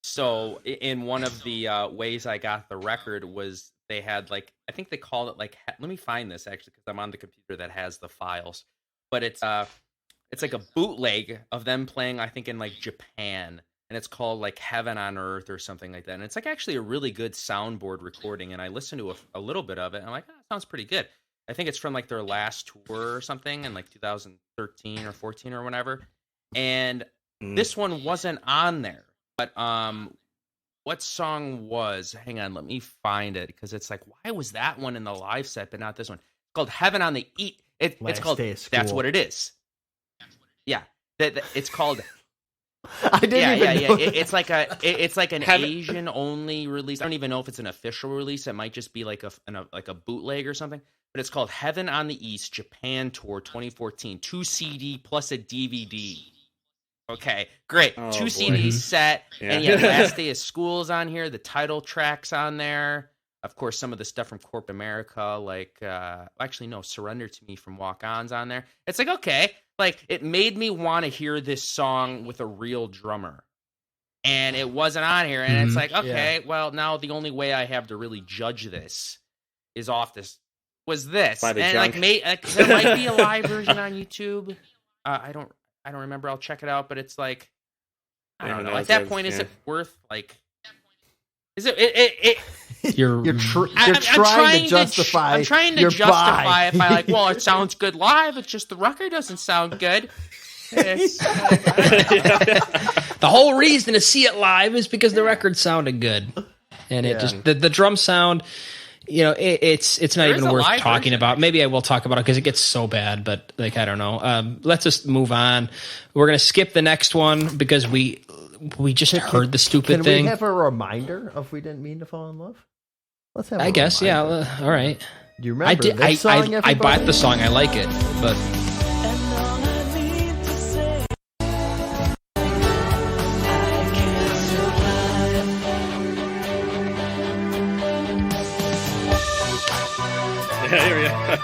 So in one of the ways I got the record was they had like, I think they called it like, let me find this actually, because I'm on the computer that has the files, but it's like a bootleg of them playing, I think in like Japan, and it's called like Heaven on Earth or something like that. And it's like actually a really good soundboard recording. And I listened to a little bit of it and I'm like, that sounds pretty good. I think it's from like their last tour or something in like 2013 or 14 or whatever. And this one wasn't on there. But what song was? Hang on, let me find it because it's like, why was that one in the live set but not this one? It's called Heaven on the East. It's called. That's what it is. Yeah, it's called. I didn't even know. It's like an Asian only release. I don't even know if it's an official release. It might just be like a bootleg or something. But it's called Heaven on the East Japan Tour 2014. 2 CD plus a DVD. Okay, great. 2 CDs set, and yeah, Last Day of School is on here. The title track's on there. Of course, some of the stuff from Corp America, like Surrender to Me from Walk On's on there. It's like, okay, like it made me want to hear this song with a real drummer, and it wasn't on here. And it's like, okay, well, now the only way I have to really judge this is off this was this, By the and junk. there might be a live version on YouTube. I don't remember. I'll check it out, but it's like I don't know. At that point, is it worth like? Is it? You're trying to justify. I'm trying to your justify it by buy. like, well, it sounds good live. It's just the record doesn't sound good. The whole reason to see it live is because the record sounded good, and it just the drum sound. You know, it's not There even is a worth live talking version, about. Maybe I will talk about it because it gets so bad. But like, I don't know. Let's just move on. We're gonna skip the next one because we just heard the stupid Can thing. we have a reminder of We Didn't Mean to Fall in Love? Let's have. I guess, yeah. reminder. All right. Do you remember I did. this song? I everybody? bought the song. I like it, but Here we go.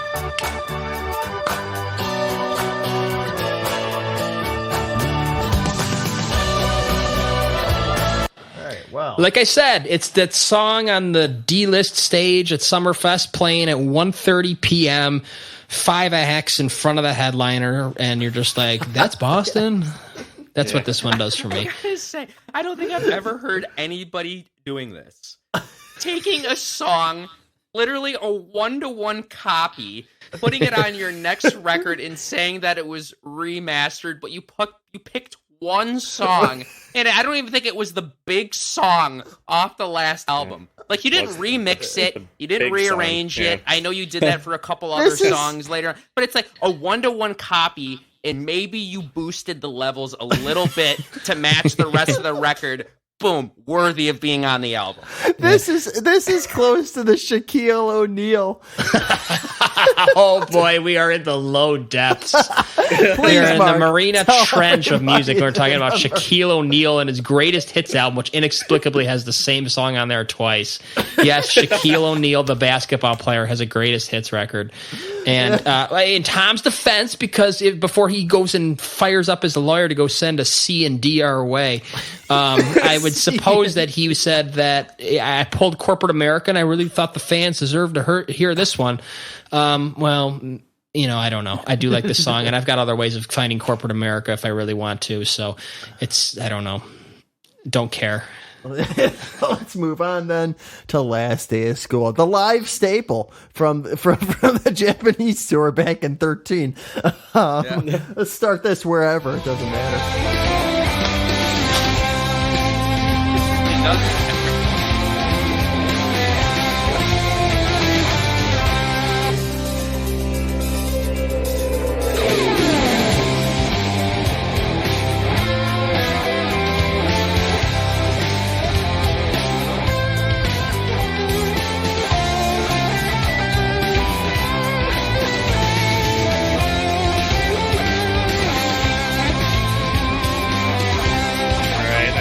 All right. Well, like I said, it's that song on the D-list stage at Summerfest playing at 1:30 p.m. 5 a hex in front of the headliner, and you're just like, "That's Boston." That's what this one does for me. I gotta say, I don't think I've ever heard anybody doing this. Taking a song, literally a 1-to-1 copy, putting it on your next record and saying that it was remastered, but you picked one song, and I don't even think it was the big song off the last album. Like, you didn't remix it, you didn't big song, rearrange yeah. it. I know you did that for a couple other songs later on, but it's like a 1-to-1 copy, and maybe you boosted the levels a little bit to match the rest of the record. Boom, worthy of being on the album. this is close to the Shaquille O'Neal. Oh boy, we are in the low depths. Please, We are in Mark, the Marina tell Trench of everybody music. We're talking about the number. Shaquille O'Neal and his greatest hits album, which inexplicably has the same song on there twice. Yes, Shaquille O'Neal, the basketball player, has a greatest hits record. And in Tom's defense, because before he goes and fires up his lawyer to go send a C and D our way, I would suppose that he said that I pulled corporate America and I really thought the fans deserved to hear this one. Well, you know, I don't know. I do like this song, and I've got other ways of finding corporate America if I really want to. So I don't know. Don't care. Let's move on then to Last Day of School, the live staple from the Japanese tour back in 13. Let's start this wherever. It doesn't matter.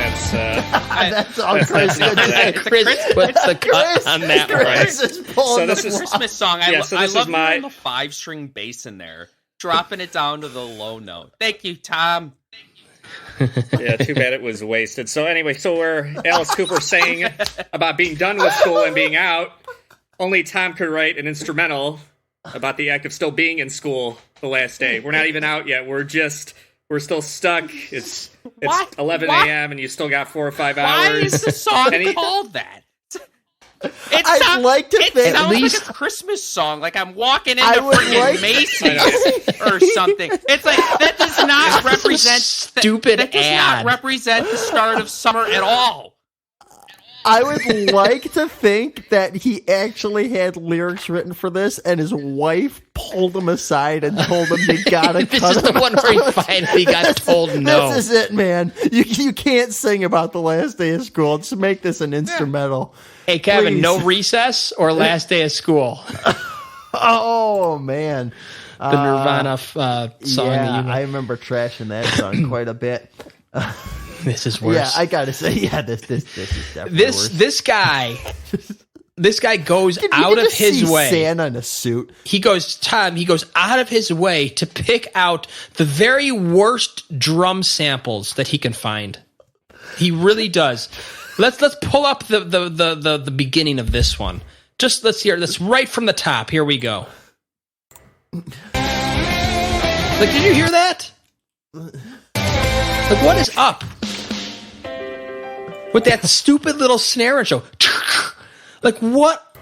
That's all Chris did. Chris puts the cut on that one. Chris is pulling So this the is- plug. Christmas song. Yeah, so I this love is my- hearing the 5-string bass in there, dropping it down to the low note. Thank you, Tom. Yeah, too bad it was wasted. So anyway, so where Alice Cooper saying about being done with school and being out, only Tom could write an instrumental about the act of still being in school the last day. We're not even out yet. We're still stuck. It's What? 11 What? a.m. and you still got 4 or 5 Why hours. is the song And he- called that? I'd like to it think- sounds At least- like a Christmas song, like I'm walking I into would freaking like- Macy's or something. It's like that does not represent Stupid that does ad. not represent the start of summer at all. I would like to think that he actually had lyrics written for this, and his wife pulled him aside and told him you gotta This cut is the him one where he out. finally got told no. This is it, man. You can't sing about the last day of school. Just make this an instrumental. Hey, Kevin, Please. no recess or last day of school? Oh man, The Nirvana song. yeah, that I remember trashing that song quite a bit. this is worse. Yeah, I gotta say, yeah, this is definitely worse. This guy goes You out can of just his see way. Santa in a suit. He goes out of his way to pick out the very worst drum samples that he can find. He really does. Let's pull up the beginning of this one. Just let's hear this right from the top. Here we go. Like, did you hear that? Like, what is up with that stupid little snare intro? Like, what?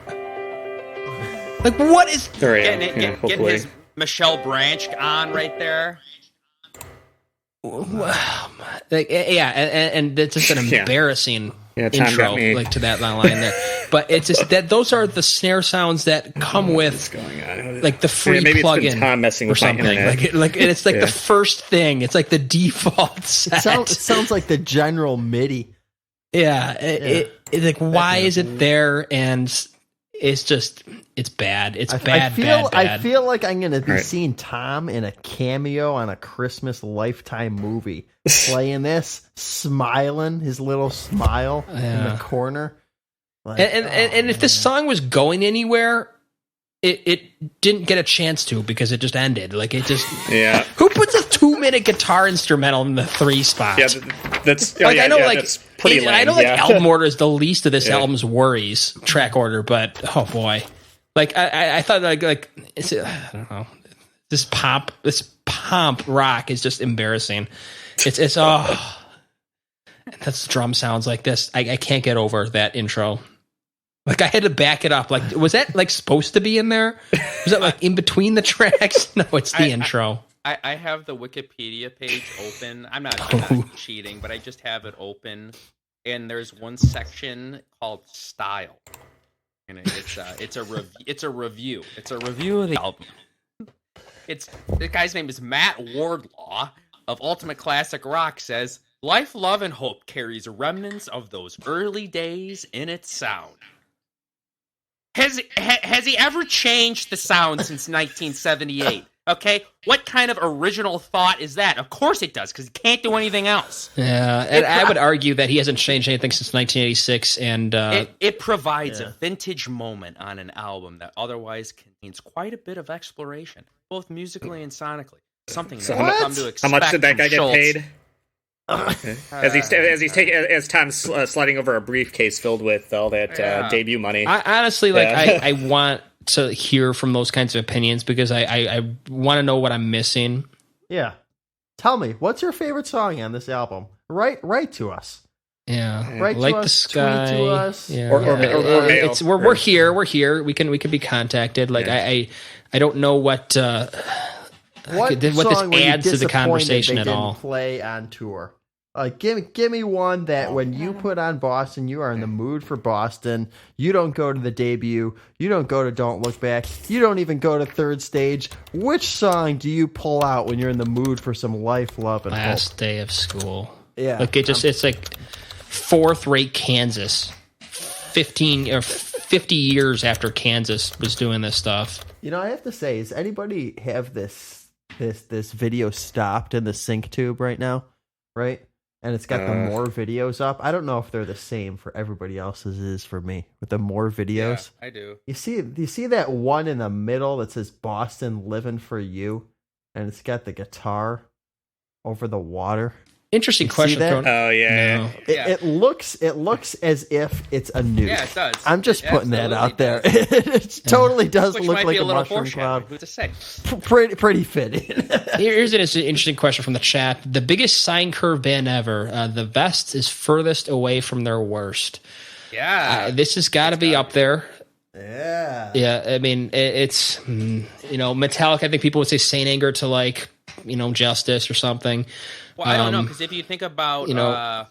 Like, what is? There I am. Getting Hopefully. his Michelle Branch on right there. Like, yeah, and it's just an embarrassing Yeah, Tom intro, got me. like to that line there. But it's just that those are the snare sounds that come What's with going on? like the free maybe it's plugin been Tom messing or with my something. internet. Like it's like Yeah. the first thing. It's like the default set. It sounds like the general MIDI. Yeah, it like why is it there? And it's just it's bad. It's bad. I feel like I'm gonna be Right. seeing Tom in a cameo on a Christmas Lifetime movie, playing this, smiling, his little smile in the corner. Like, And if this song was going anywhere, it didn't get a chance to because it just ended. Like it just Yeah. Who puts a 2-minute guitar instrumental in the 3 spot? Yeah, that's like I know, like that's pretty lame. I know, like yeah. album order is the least of this Yeah. album's worries, track order, but oh boy, like I thought like it's, I don't know, this pomp rock is just embarrassing. It's that's drum sounds like this. I can't get over that intro. Like I had to back it up. Like was that like supposed to be in there? Was that like in between the tracks? No, it's the intro. I have the Wikipedia page open. I'm not cheating, but I just have it open. And there's one section called style, and it's a review. It's a review. It's a review of the album. The guy's name is Matt Wardlaw of Ultimate Classic Rock. Says Life, Love, and Hope carries remnants of those early days in its sound. Has he ever changed the sound since 1978? Okay, what kind of original thought is that? Of course it does, because he can't do anything else. Yeah, and I would argue that he hasn't changed anything since 1986, and It provides a vintage moment on an album that otherwise contains quite a bit of exploration, both musically and sonically. Something that I've come to expect. How much did that guy from Schultz. get paid? As Tom's sliding over a briefcase filled with all that debut money. I honestly like. Yeah. I want to hear from those kinds of opinions because I want to know what I'm missing. yeah. Tell me, what's your favorite song on this album? Write to us. Yeah, Write like to the us, sky. tweet to us. Yeah. Or mail. It's, we're here. We're here. We can be contacted. Like I don't know what What this song were you adds to the disappointed conversation they at didn't all. play on tour? Give me one that when you put on Boston, you are in the mood for Boston. You don't go to the debut. You don't go to Don't Look Back. You don't even go to Third Stage. Which song do you pull out when you're in the mood for some life, love, and Last day of school. Yeah. Like it's like 4th-rate Kansas. 15 or 50 years after Kansas was doing this stuff. You know, I have to say, does anybody have this video stopped in the sync tube right now? Right? And it's got the more videos up. I don't know if they're the same for everybody else's is for me with the more videos. Yeah, I do. You see that one in the middle that says Boston Living for You, and it's got the guitar over the water. Interesting You see question. that? thrown- Oh yeah. No. Yeah. It looks as if it's a nuke. Yeah, it does. I'm just It putting that absolutely out there. does. It totally does Which look might like be a little mushroom foreshadowing. cloud. Who's to say? Pretty fitting. Here's an interesting question from the chat. The biggest sine curve band ever. The best is furthest away from their worst. Yeah. This has got to be up there. Yeah. Yeah, I mean, it's, Metallica, I think people would say Saint Anger to like, Justice or something. Well, I don't know, because if you think about you know-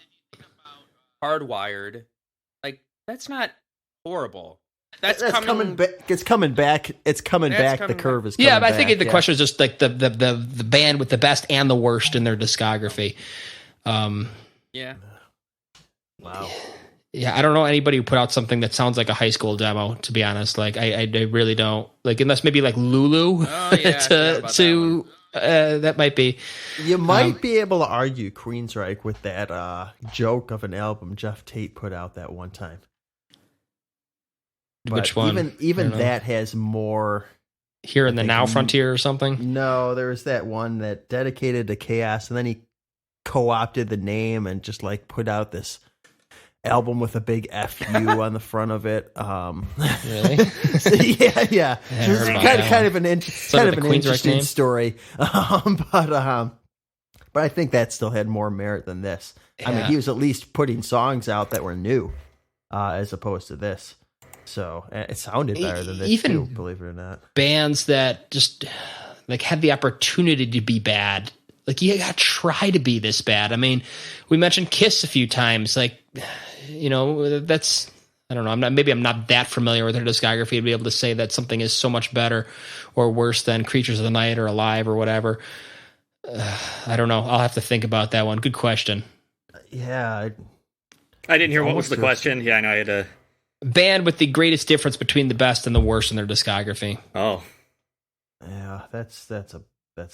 Hardwired, like, that's not horrible. That's coming back. It's coming back. It's coming That's back. coming The curve back. is coming Yeah, but I back. think the yeah. question is just like the band with the best and the worst in their discography. Yeah. Wow. Yeah, I don't know anybody who put out something that sounds like a high school demo, to be honest. Like, I really don't. Like, unless maybe like Lulu Oh, yeah, I forgot about that might be. You might be able to argue Queensryche with that joke of an album Jeff Tate put out that one time. But Which one? Even I don't know. that has more. Here in the think Now Frontier or something? No, there was that one that dedicated to chaos, and then he co-opted the name and just like put out this album with a big FU on the front of it. Really? So, yeah. It's kind of an interesting story. But I think that still had more merit than this. Yeah. I mean, he was at least putting songs out that were new, as opposed to this. So it sounded better than this, even too, believe it or not. Bands that just like had the opportunity to be bad. Like, you got to try to be this bad. I mean, we mentioned Kiss a few times. Like, you know, that's, I don't know. I'm not that familiar with their discography to be able to say that something is so much better or worse than Creatures of the Night or Alive or whatever. I don't know. I'll have to think about that one. Good question. Yeah. I didn't hear what was the question. Yeah, I know I had to. Band with the greatest difference between the best and the worst in their discography. Oh. Yeah, that's a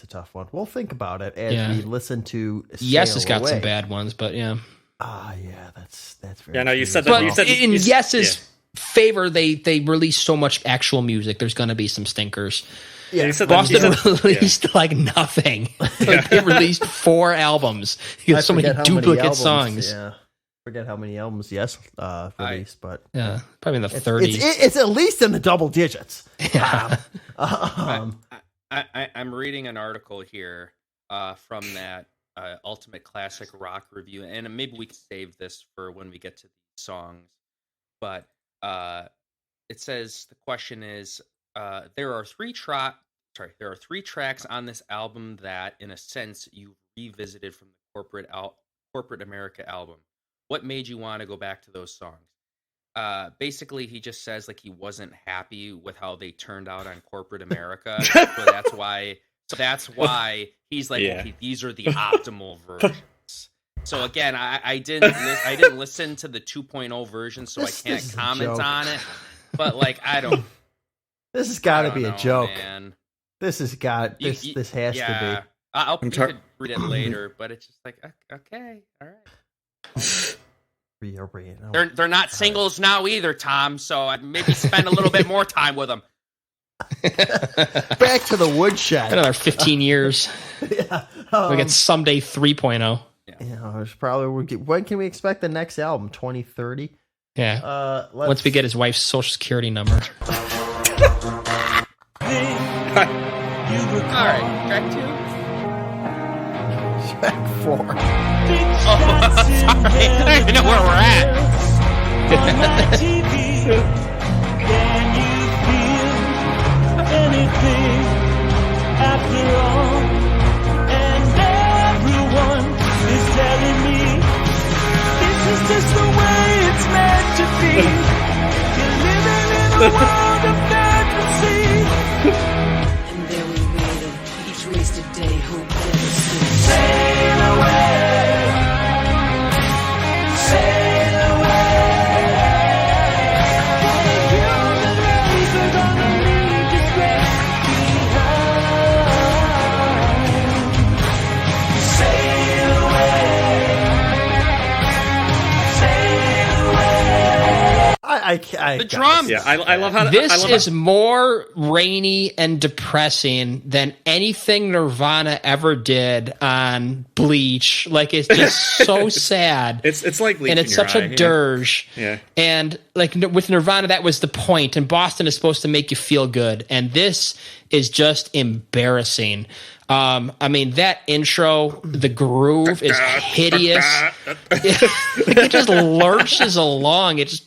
tough one. We'll think about it as we listen to Yes has got some bad ones, but yeah. Yeah, that's very Yeah, no, you said that. But you said, in Yes's favor, they release so much actual music. There's going to be some stinkers. Yeah, Boston released like nothing. Like, they released 4 albums. You have so many duplicate songs. Yeah, forget how many albums Yes released, but yeah, probably in the 30s. It's at least in the double digits. Yeah. I'm reading an article here from that Ultimate Classic Rock review, and maybe we can save this for when we get to these songs. But it says the question is. There are 3 tracks on this album that, in a sense, you revisited from the Corporate America album. What made you want to go back to those songs? Basically, he just says like he wasn't happy with how they turned out on Corporate America, so that's why he's like, okay, these are the optimal versions. So again, I didn't listen to the 2.0 version, so I can't comment on it. But like, I don't. This has got to be a joke. Man. This has got this has to be. I'll could read it later, but it's just like, okay, all right. They're not singles now either, Tom. So I'd maybe spend a little bit more time with them. Back to the woodshed. Another 15 years. Yeah, we get Someday 3.0. Yeah, there's probably. When can we expect the next album? 2030. Yeah. Once we get his wife's social security number. All right, track 2. Track 4. Oh, sorry. I don't even know where we're at. Can you feel anything after all? And everyone is telling me this is just the way it's meant to be. You're living in a world of fantasy. Wasted day, hope never sleeps. Sail away, sail away. Human race are gonna leave disgrace behind. Sail away, sail away. The drums. Yeah, I love how this is more rainy and depressing than anything Nirvana ever did on Bleach. Like, it's just so sad. It's like Bleach, and it's such a dirge. Yeah. And like with Nirvana, that was the point. And Boston is supposed to make you feel good, and this is just embarrassing. I mean, that intro, the groove is hideous. It just lurches along. It's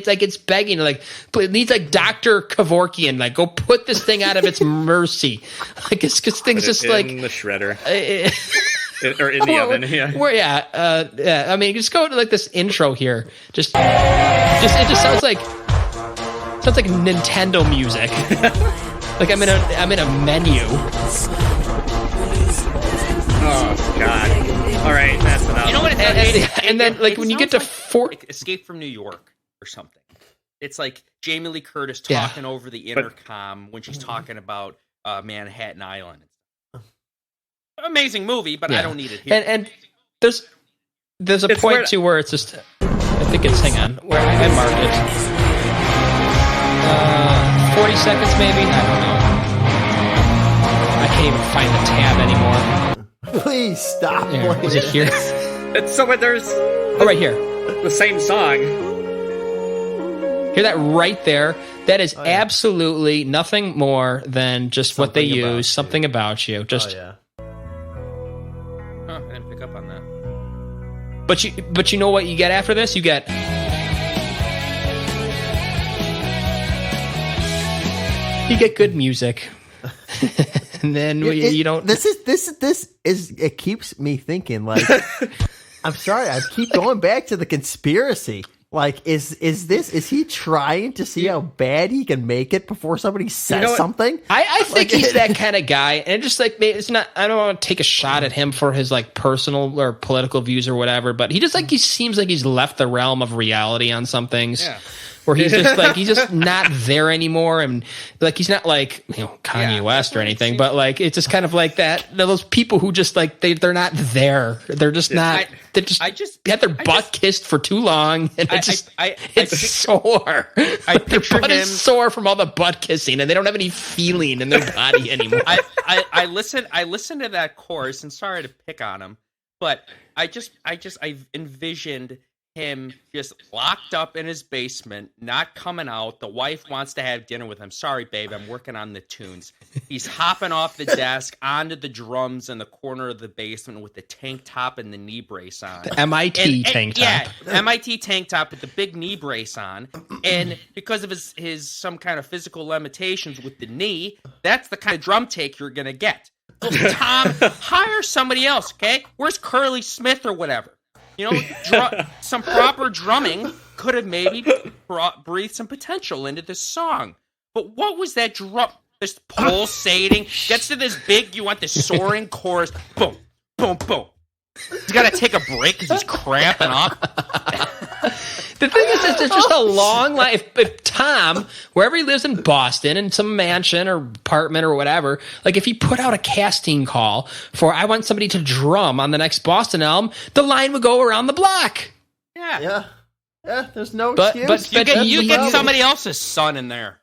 like it's begging, like it needs like Dr. Kevorkian, like go put this thing out of its mercy. Like it's because things just in like the shredder or in the oven. Yeah. I mean, just go to like this intro here. Just it just sounds like Nintendo music. Like I'm in a menu. Oh God! All right, that's enough. You know what? And then like when you get to like Escape from New York or something. It's like Jamie Lee Curtis talking over the intercom when she's talking about Manhattan Island. Amazing movie, but I don't need it here. And there's a point where it's just, I think it's, hang on, where I marked it. 40 seconds maybe? I don't know. I can't even find the tab anymore. Please stop. Is it here? It's so there's. Oh, right here. the same song. Hear that right there? That is absolutely nothing more than just what they Something About use. You. Something about you. Just, Oh, yeah. Huh, I didn't pick up on that. but you know what you get after this? You get. You get good music. And then you don't. This is. It keeps me thinking. Like, I'm sorry. I keep going back to the conspiracy. Like, is he trying to see how bad he can make it before somebody says something? I think he's that kind of guy, and just like it's not. I don't want to take a shot at him for his like personal or political views or whatever, but he seems like he's left the realm of reality on some things. Yeah. Where he's just not there anymore, and like he's not like Kanye West or anything, but like it's just kind of like that. Those people who just like they're not there. They're just not. They just had their butt kissed for too long, and it's sore. Their butt is sore from all the butt kissing, and they don't have any feeling in their body anymore. I listened to that chorus, and sorry to pick on him, but I envisioned him just locked up in his basement, not coming out. The wife wants to have dinner with him. Sorry, babe, I'm working on the tunes. He's hopping off the desk onto the drums in the corner of the basement with the tank top and the knee brace on. The MIT tank top. Yeah, MIT tank top with the big knee brace on. And because of his some kind of physical limitations with the knee, that's the kind of drum take you're going to get. Well, Tom, hire somebody else, okay? Where's Curly Smith or whatever? Some proper drumming could have maybe breathed some potential into this song. But what was that drum? This pulsating gets to this big. You want this soaring chorus? Boom, boom, boom. He's got to take a break because he's cramping up. The thing is, it's just a long line. If Tom, wherever he lives in Boston, in some mansion or apartment or whatever, like if he put out a casting call for I want somebody to drum on the next Boston album, the line would go around the block. Yeah. There's no But excuse. You get somebody else's son in there.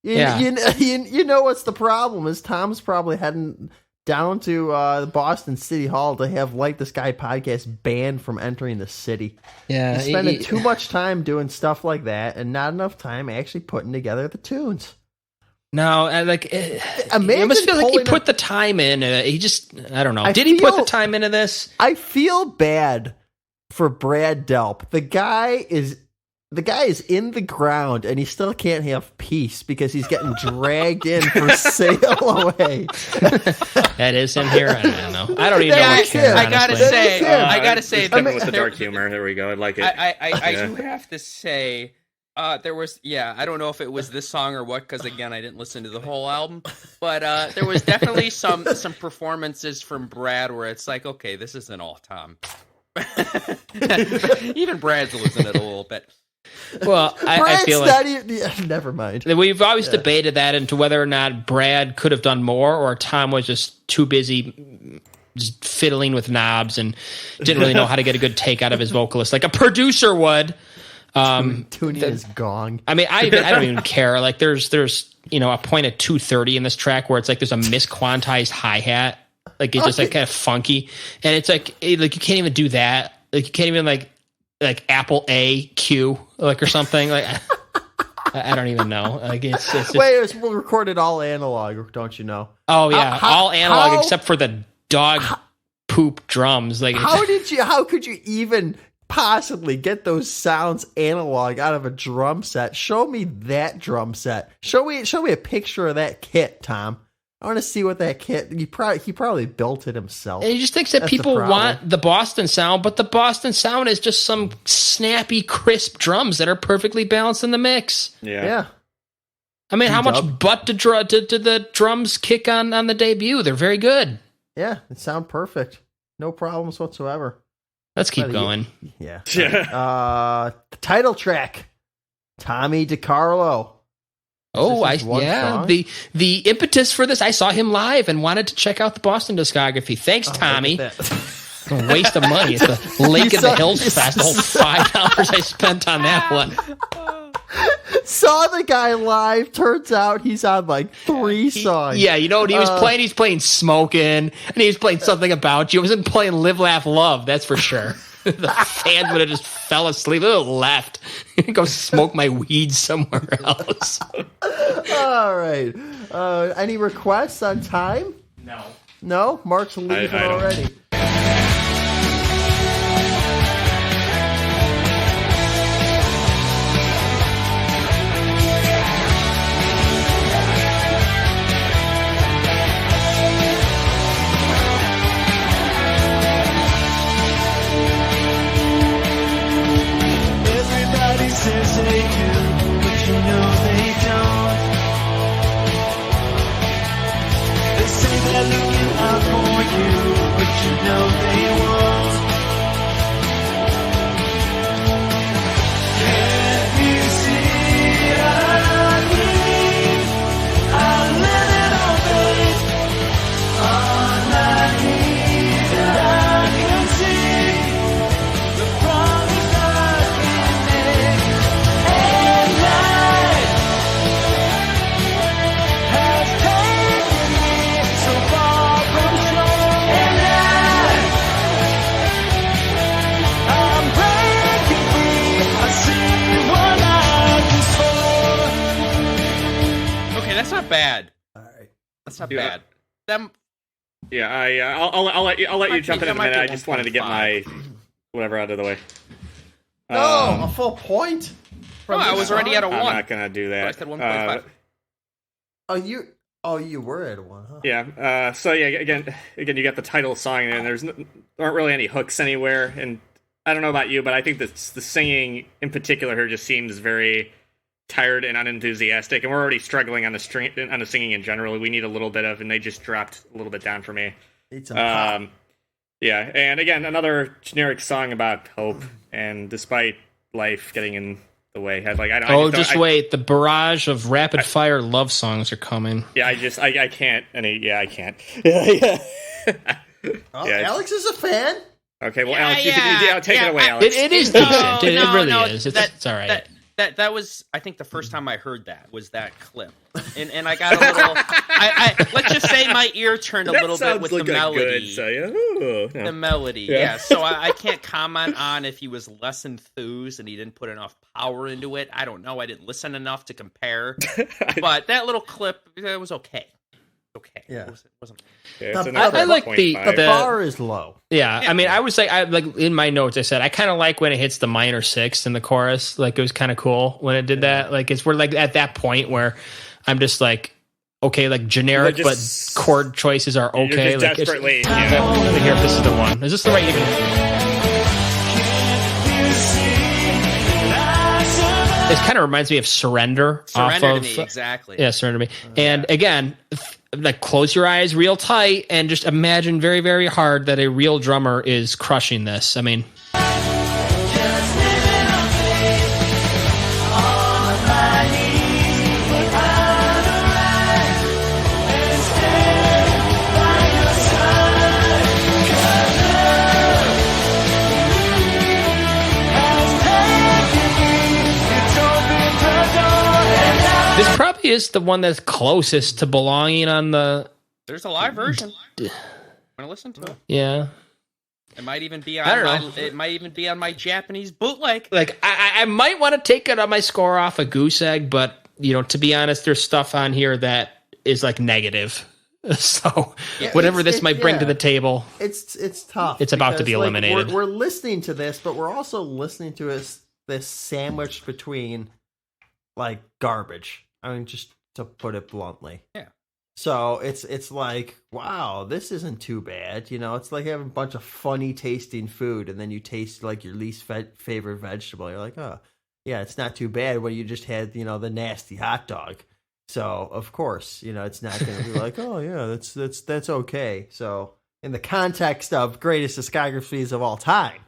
You know what's the problem is Tom's probably heading down to the Boston City Hall to have Like This Guy podcast banned from entering the city. Yeah, He's spending too much time doing stuff like that and not enough time actually putting together the tunes. No, it almost feels like he put the time in. He just, I don't know. Did he put the time into this? I feel bad for Brad Delp. The guy is in the ground and he still can't have peace because he's getting dragged in for sail away. That is him here. I don't know. I don't even know what care, I gotta say, Stepping with the dark humor. There we go. I like it. I do have to say, there was, I don't know if it was this song or what, because again, I didn't listen to the whole album, but there was definitely some performances from Brad where it's like, okay, this isn't all Tom. Even Brad's losing it a little bit. Well, I feel like never mind. We've always debated that into whether or not Brad could have done more, or Tom was just too busy just fiddling with knobs and didn't really know how to get a good take out of his vocalist, like a producer would. Tuning his gong. I mean, I don't even care. Like, there's a point at 2:30 in this track where it's like there's a misquantized hi hat, like it's just like kind of funky, and it's like you can't even do that. Like you can't even like Apple A Q or something like. I don't even know. Like it's wait, it was recorded all analog, don't you know? Oh yeah, all analog except for the dog poop drums. Like how could you even possibly get those sounds analog out of a drum set? Show me that drum set. Show me a picture of that kit, Tom. I want to see what that kit. He probably built it himself. And he just thinks that people want the Boston sound, but the Boston sound is just some snappy, crisp drums that are perfectly balanced in the mix. Yeah. I mean, how much butt did the drums kick on the debut? They're very good. Yeah, it sound perfect. No problems whatsoever. Let's keep going. Yeah. The title track, Tommy DiCarlo. Oh, the impetus for this, I saw him live and wanted to check out the Boston discography. Thanks, Tommy. A waste of money at the Lake in the Hills Fest. The whole $5 I spent on that one. Saw the guy live. Turns out he's on like 3 songs. Yeah, you know what he was playing? He's playing Smokin', and he was playing Something About You. He wasn't playing Live, Laugh, Love, that's for sure. The fans would have just fell asleep. Left. Go smoke my weed somewhere else. All right. Any requests on time? No. No? Mark's leaving I don't. already. Everybody says they do, but you know they don't. They say they're looking out for you, but you know they won't. Can't you see I believe I let it all fade on my knees, and I can see the promise I can make. And life has taken me so far from shore, and I'm breaking free. I see what life is for. Okay, that's not bad. All right. That's not Yeah. bad. Them. Yeah, I'll let you Might jump be- in a that might minute. be I just wanted to get my 1.5. whatever out of the way. No, a full point? No, I was already at a I'm 1. not gonna do I that. said 1.5. You were at a 1, huh? Yeah. So yeah, again, you got the title song, and there aren't really any hooks anywhere. And I don't know about you, but I think that the singing in particular here just seems very tired and unenthusiastic. And we're already struggling on the singing in general. We need a little bit of, and they just dropped a little bit down for me. Need some pop. Yeah, and again, another generic song about hope, and despite life getting in the way, Wait. The barrage of rapid fire love songs are coming. Yeah, I can't. I can't. Yeah. Oh, yeah. Alex is a fan. Okay, well, Yeah, Alex, you yeah, can take yeah, it away, I- Alex. It is No, decent. It no, really no, is. It's all right. That was, I think, the first time I heard that was that clip, and I got a little. I let's just say my ear turned a That little bit sounds with like the a melody. Good, so yeah. Ooh, yeah. The melody, Yeah. yeah. So I can't comment on if he was less enthused and he didn't put enough power into it. I don't know. I didn't listen enough to compare. But that little clip, it was okay. Okay. Yeah. It wasn't. Yeah, it's The- another I like 0.5. The bar is low. Yeah, Yeah. I mean, I was like in my notes, I said I kind of like when it hits the minor sixth in the chorus. Like it was kind of cool when it did that. Like we're like at that point where I'm just like, okay, like generic, You're just- but chord choices are You're just just desperately. Yeah. Let me hear if this is the one. Is this the right? You can, it kind of reminds me of Surrender. Surrender off to of, me, exactly. Yeah, Surrender to Me. And again, like close your eyes real tight and just imagine very, very hard that a real drummer is crushing this. I mean, this probably is the one that's closest to belonging on the. There's a live version. Want to listen to it? Yeah. It might even be I don't on know. it might even be on my Japanese bootleg. Like I might want to take it on my score off a goose egg, but to be honest, there's stuff on here that is like negative. So Yeah. whatever this might bring to yeah. the table, It's tough. It's about to because, be eliminated. We're listening to this, but we're also listening to this sandwiched between like garbage. I mean, just to put it bluntly. Yeah. So it's like, wow, this isn't too bad. It's like having a bunch of funny tasting food, and then you taste like your least favorite vegetable. You're like, oh, yeah, it's not too bad when you just had the nasty hot dog. So of course, it's not going to be like, oh yeah, that's okay. So in the context of greatest discographies of all time,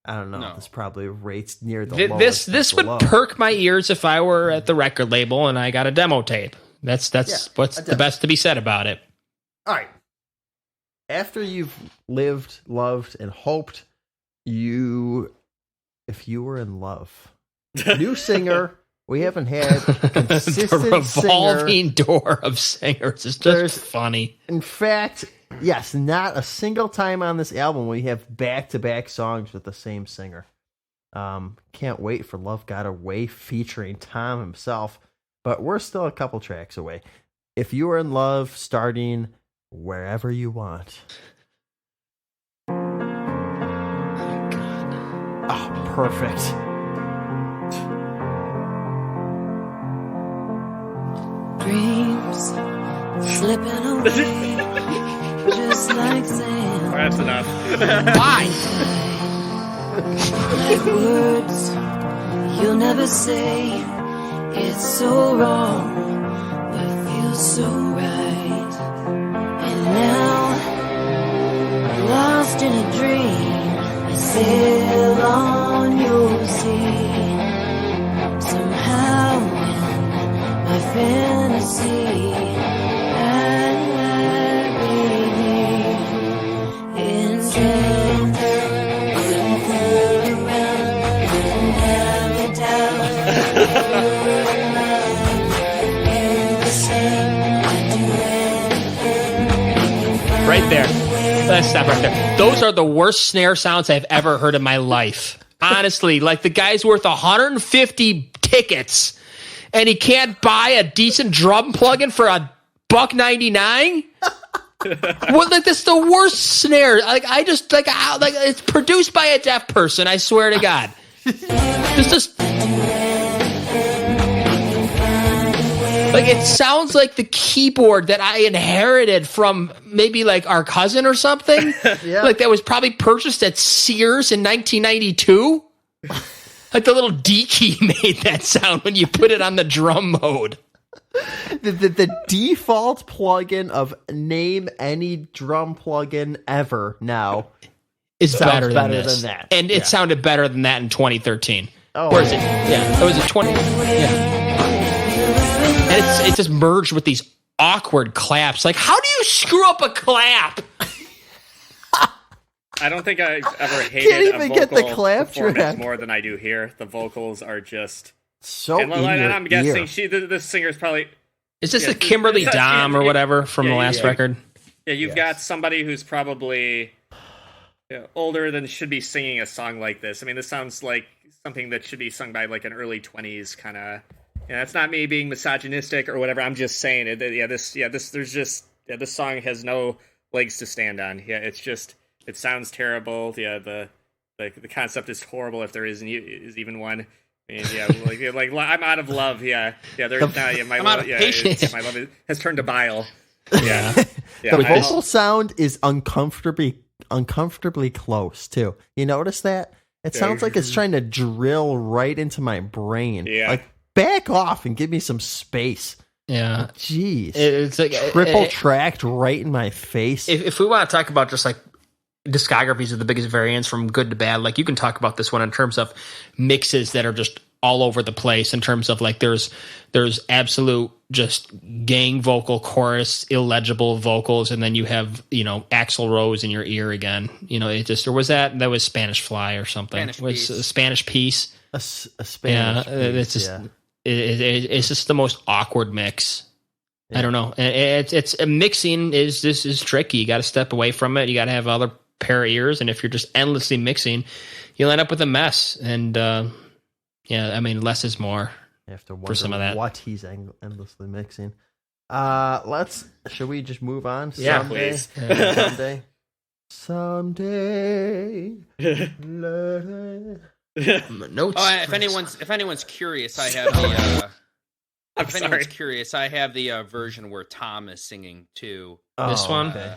I don't know. No. This probably rates near the this lowest. would perk my ears if I were at the record label and I got a demo tape. That's Yeah, what's a the demo. best to be said about it. All right. After you've lived, loved, and hoped, if you were in love, new singer. We haven't had The consistent revolving singer. door of singers is just There's- funny. In fact, yes, not a single time on this album we have back-to-back songs with the same singer. Can't wait for Love Got Away featuring Tom himself. But we're still a couple tracks away. If You Are in Love, starting Wherever You Want. Oh, perfect. Dreams slipping away, just like sand. That's enough. Why? Like words you'll never say. It's so wrong, but feels so right. And now, lost in a dream, I sail on your sea. Somehow, in my fantasy, I be intent. Couldn't fool around, couldn't have a doubt. Right there. Let's stop right there. Those are the worst snare sounds I've ever heard in my life. Honestly, like the guy's worth 150 tickets and he can't buy a decent drum plugin for $1.99. Well, like this is the worst snare. Like I just like it's produced by a deaf person. I swear to God. This just like it sounds like the keyboard that I inherited from maybe like our cousin or something. Yeah. Like that was probably purchased at Sears in 1992. Like the little D key made that sound when you put it on the drum mode. The default plugin of name any drum plugin ever now Is sounds better better than this. than that. And it sounded better than that in 2013. Oh, Or is it? Yeah, it was a 20. Yeah. And it's just merged with these awkward claps. Like, how do you screw up a clap? I don't think I've ever hated Can't a even vocal get the clap performance track. more than I do here. The vocals are just so and, in your I'm guessing ear. this singer's probably Is this Yeah, a Kimberly it's- Dom or whatever from the last record? yeah. You've got somebody who's probably older than should be singing a song like this. I mean, this sounds like something that should be sung by like an early 20s kind of. Yeah, that's not me being misogynistic or whatever. I'm just saying it. This song has no legs to stand on. Yeah, it's just it sounds terrible. Yeah, the concept is horrible if there is even one. I mean, yeah, like I'm out of love. Yeah, there's my I'm out of patience. my love has turned to bile. Yeah, The vocal sound is uncomfortably close too. You notice that? It sounds like it's trying to drill right into my brain. Yeah. Like back off and give me some space. Yeah. Jeez. It's like Triple tracked right in my face. If we want to talk about just like discographies of the biggest variants from good to bad, like you can talk about this one in terms of mixes that are just all over the place in terms of like there's absolute just gang vocal chorus, illegible vocals, and then you have, Axl Rose in your ear again. It just, or was that was Spanish Fly or something? Spanish was Piece. a Spanish Piece. a Spanish piece, it's just it's just the most awkward mix. Yeah. I don't know. It's mixing is tricky. You got to step away from it. You got to have other pair of ears, and if you're just endlessly mixing, you'll end up with a mess. And I mean, less is more. You have to wonder for some of that. what he's endlessly mixing. Should we just move on? Yeah, Someday? please. Someday. Notes. Oh, if anyone's curious, I have the. I'm If sorry. anyone's curious, I have the version where Tom is singing too. This one? Okay.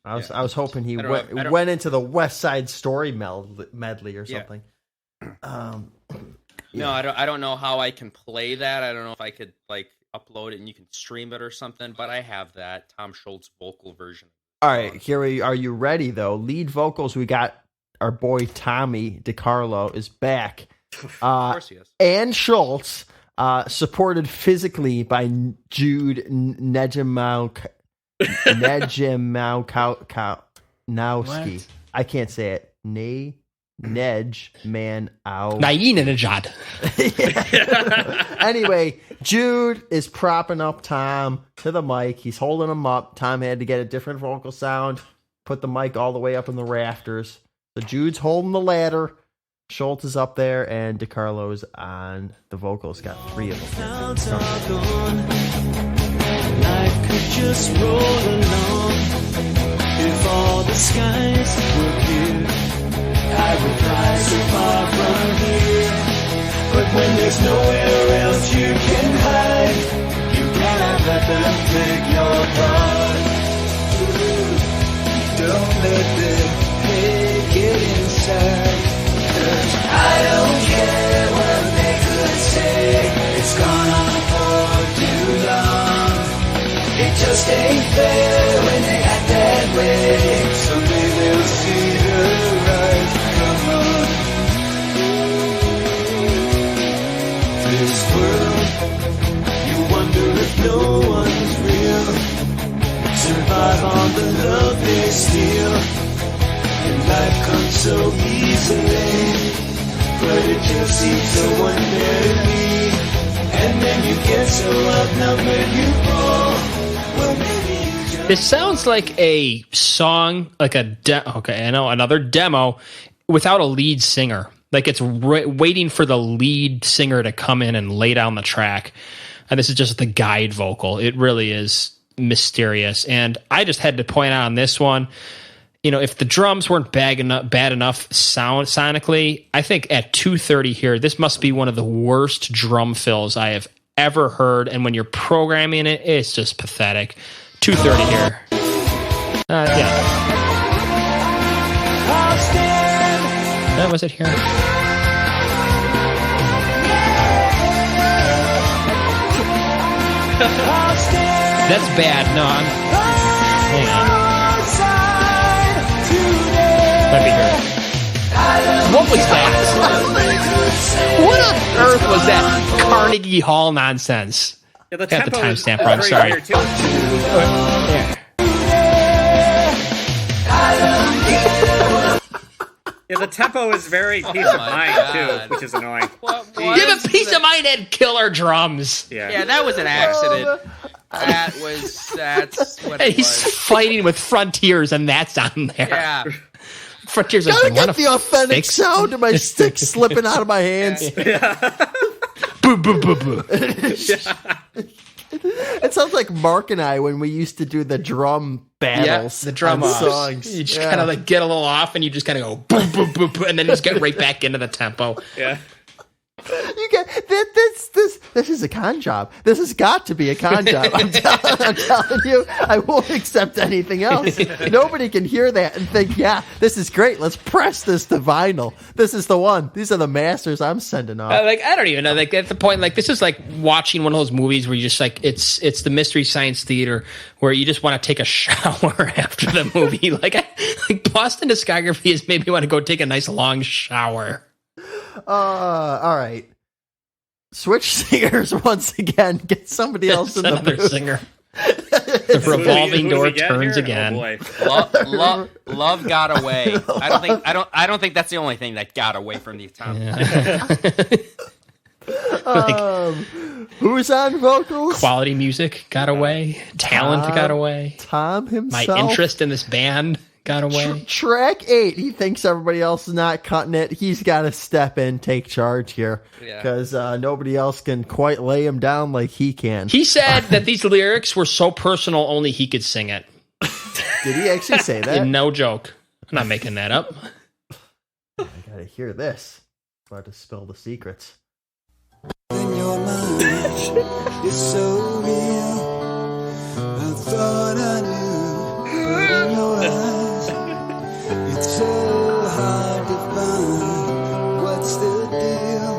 I was hoping he I don't- went into the West Side Story medley or Yeah. something. No, I don't know how I can play that. I don't know if I could like upload it and you can stream it or something. But I have that Tom Schultz vocal version. All right, here are you ready though? Lead vocals, we got our boy Tommy DiCarlo is back. Of course he is. And Schultz, supported physically by Jude Nejimowski. What? I can't say it. Nejmanow. Najad. Anyway, Jude is propping up Tom to the mic. He's holding him up. Tom had to get a different vocal sound, put the mic all the way up in the rafters. So Jude's holding the ladder. Schultz is up there, and DiCarlo's on the vocals. Got 3 of them. Clouds are gone. Life could just roll along. If all the skies were clear, I would fly so far from here. But when there's nowhere else you can hide, you cannot let them take your heart. Don't let them take it inside. 'Cause I don't care what they could say. It's gone on for too long. It just ain't fair when they act that way. Someday they'll see the right. Come on. This world, you wonder if no one's real. Survive on the love they steal. And life comes so easily, but it just seems so unfairly. And then you get so outnumbered you fall. Well, maybe you just... This sounds like a song, like a okay, I know, another demo without a lead singer. Like it's waiting for the lead singer to come in and lay down the track. And this is just the guide vocal. It really is mysterious. And I just had to point out on this one, you know, if the drums weren't bad enough sonically, I think at 2:30 here, this must be one of the worst drum fills I have ever heard. And when you're programming it, it's just pathetic. 2:30 here. Yeah. Was it here? That's bad. No, hang on. Might be here. What was that? What on earth was that Carnegie Hall nonsense? Yeah, the Got the tempo timestamp is wrong. very Sorry. weird, too. Yeah, the tempo is very peace of mind, too, which is annoying. Give a piece of mind and killer drums. Yeah, that was an accident. That's what And it he's was. fighting with Frontiers, and that's on there. Yeah. Frontiers is Gotta like, get the authentic sound of my stick slipping out of my hands. boo, boo, boo, boo. It sounds like Mark and I when we used to do the drum battles. The drum on offs. songs. You just kind of like get a little off, and you just kind of go boom, boom, boom, boom, and then just get right back into the tempo. Yeah. You get this is a con job. This has got to be a con job. I'm telling you, I won't accept anything else. Nobody can hear that and think, yeah, this is great. Let's press this to vinyl. This is the one. These are the masters I'm sending off. Like I don't even know. Like at the point, like this is like watching one of those movies where you just like it's the Mystery Science Theater where you just want to take a shower after the movie. like Boston Discography is made me want to go take a nice long shower. All right. Switch singers once again. Get somebody else in the Another booth. singer. The revolving Who do door we get turns here? again. Oh, boy. Love got away. I don't think that's the only thing that got away from the time. Who's on vocals? Quality music got away. Talent got away. Tom himself. My interest in this band got away. Track 8. He thinks everybody else is not cutting it. He's got to step in, take charge here, because nobody else can quite lay him down like he can. He said that these lyrics were so personal, only he could sing it. Did he actually say that? No joke. I'm not making that up. I gotta hear this. About to spill the secrets. In your mind, it's so real. I thought I knew, but in your eyes, it's so hard to find. What's the deal?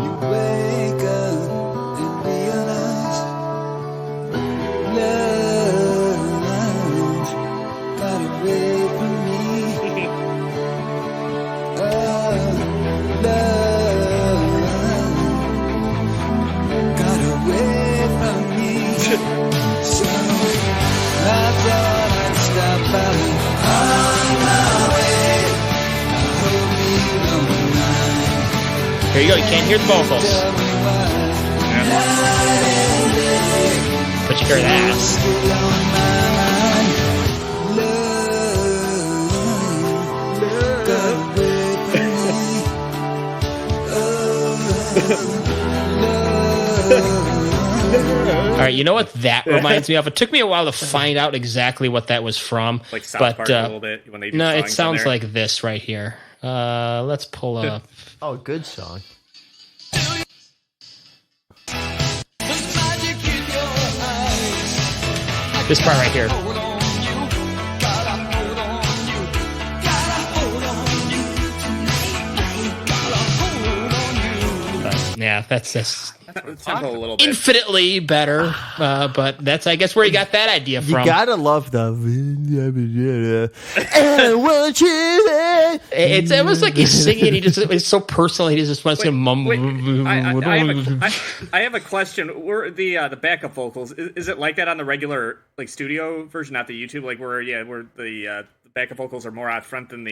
You wake up and realize love got away from me. Love got away from me. So I thought I'd stop by on my way. I hope you don't mind. Here you go. You can't hear the vocals, Tell me why. but you hear that. Still on my mind. Love got away from me. right, you know what that reminds me of? It took me a while to find out exactly what that was from. Like South but, Park a little bit when they do no, songs it on sounds there. like this right here. Let's pull up. Oh, good song. This part right here. Yeah, that's just It sounds a little bit. infinitely better. But that's, I guess, where you got that idea You from. gotta love the. And won't you- It's almost like he's singing. It's so personal. He just wants to mumble. I have a question. Were the backup vocals? Is it like that on the regular like studio version, not the YouTube? Like where the backup vocals are more out front than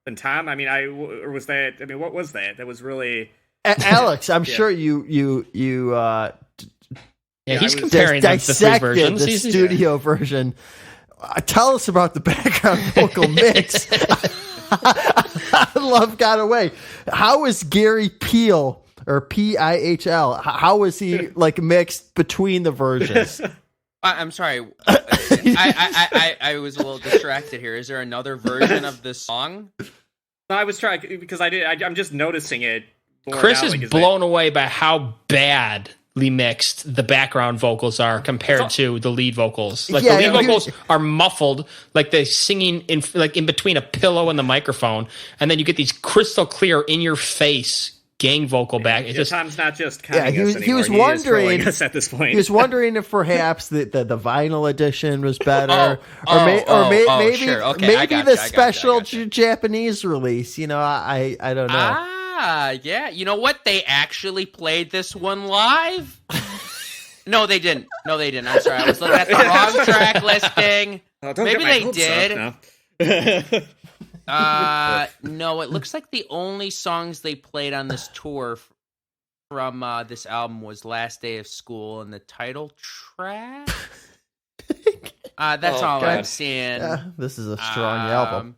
than Tom? I mean, or was that? I mean, what was that? That was really. Alex, I'm sure you Yeah, he's comparing the three dissected versions. the studio version. Tell us about the background vocal mix. Love got away. How is Gary Peel or Pihl? How was he like mixed between the versions? I'm sorry. I was a little distracted here. Is there another version of this song? No, I was trying because I'm just noticing it. Chris is blown away by how badly mixed the background vocals are compared to the lead vocals. Like the lead vocals are muffled, like they're singing in between a pillow and the microphone, and then you get these crystal clear in your face gang vocal back. It's just Tom's not just conning us he was anymore. wondering He is trolling us at this point. He was wondering if perhaps the vinyl edition was better, maybe sure. Okay, I got the you, special I got you. Japanese release. You know, I don't know. Yeah. You know what? They actually played this one live. No, they didn't. I'm sorry. I was looking at the wrong track listing. Oh, don't Maybe get my they hopes did. up, no. No, it looks like the only songs they played on this tour from this album was Last Day of School and the title track. That's all I'm seeing. Yeah, this is a strong album.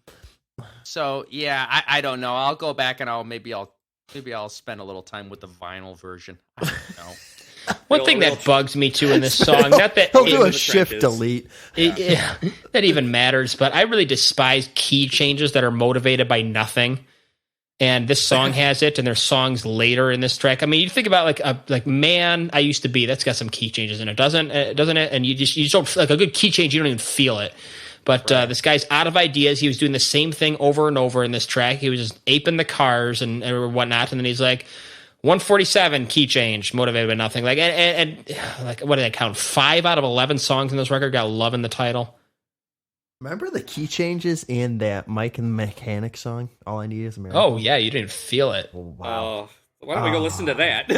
So yeah, I don't know. I'll go back and maybe I'll spend a little time with the vinyl version. I don't know. one thing that bugs me too in this song. Not that he'll do a the shift trenches. delete. That even matters, but I really despise key changes that are motivated by nothing. And this song has it, and there's songs later in this track. I mean, you think about like "Man I Used to Be." That's got some key changes in it, doesn't it? And you just don't like a good key change. You don't even feel it. But this guy's out of ideas. He was doing the same thing over and over in this track. He was just aping the cars and whatnot. And then he's like, 147 key change, motivated by nothing. Like and like what did I count? 5 out of 11 songs in this record got "Love" in the title. Remember the key changes in that Mike and the Mechanic song? All I Need Is a Miracle. Oh yeah, you didn't feel it. Wow. Why don't we go listen to that? No,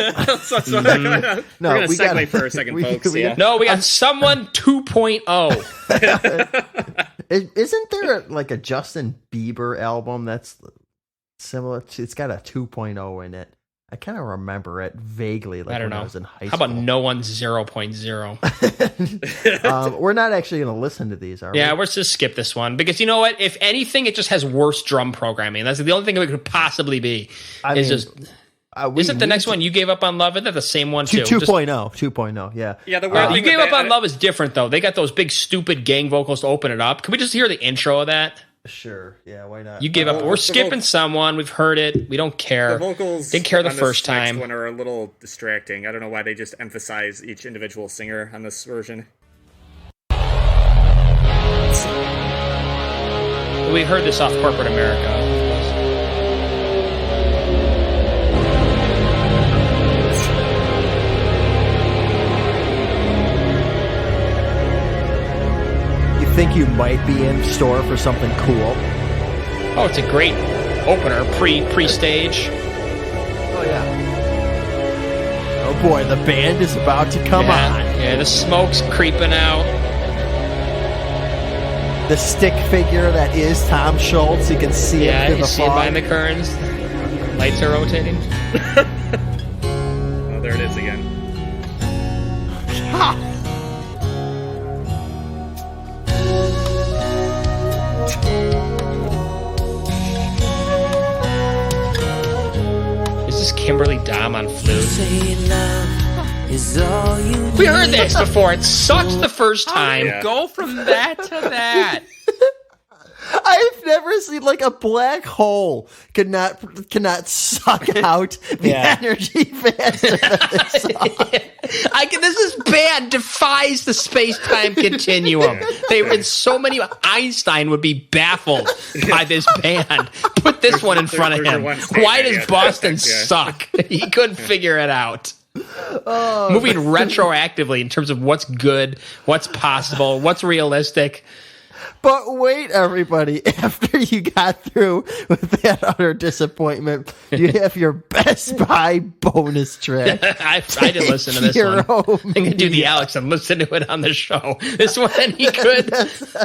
we're gonna we segue gotta- for a second, we- folks. we- Yeah. No, we got Someone 2.0. Isn't there like a Justin Bieber album that's similar to? It's got a 2.0 in it. I kind of remember it vaguely. Like I don't when know. I was in high How school. about No One's 0.0? We're not actually going to listen to these, are we? Yeah, let's just skip this one because you know what? If anything, it just has worse drum programming. That's the only thing it could possibly be. I Is mean, just we isn't the need next to- one you gave up on Love? Isn't that the same one too? 2.0, 2.0, yeah. Yeah, the weird You thing gave with up that- on Love is different though. They got those big stupid gang vocals to open it up. Can we just hear the intro of that? Sure, yeah, why not? You gave up. We're skipping someone. We've heard it. We don't care. The vocals Didn't care the on this first next time. one are a little distracting. I don't know why they just emphasize each individual singer on this version. We heard this off Corporate America. You think you might be in store for something cool? Oh, it's a great opener pre-stage. Oh, yeah. Oh, boy, the band is about to come on. Yeah, the smoke's creeping out. The stick figure that is Tom Schultz, you can see Yeah, it through you the see it fog. behind the curtains. Lights are rotating. Oh, there it is again. Is this Kimberly Dom on flute? Say love is all you We heard this before. It sucks the first time. Yeah. Go from that to that. I've never seen like a black hole cannot suck out the energy faster than this song. This band defies the space-time continuum. So many. Einstein would be baffled by this band. Put this one in front of there's him. your one statement, Why does yeah, Boston perfect, yeah. suck? He couldn't figure it out. Moving retroactively in terms of what's good, what's possible, what's realistic. But wait, everybody, after you got through with that utter disappointment, you have your Best Buy bonus track. I did listen to this one. I'm going to do the Alex and listen to it on the show. This one, any good?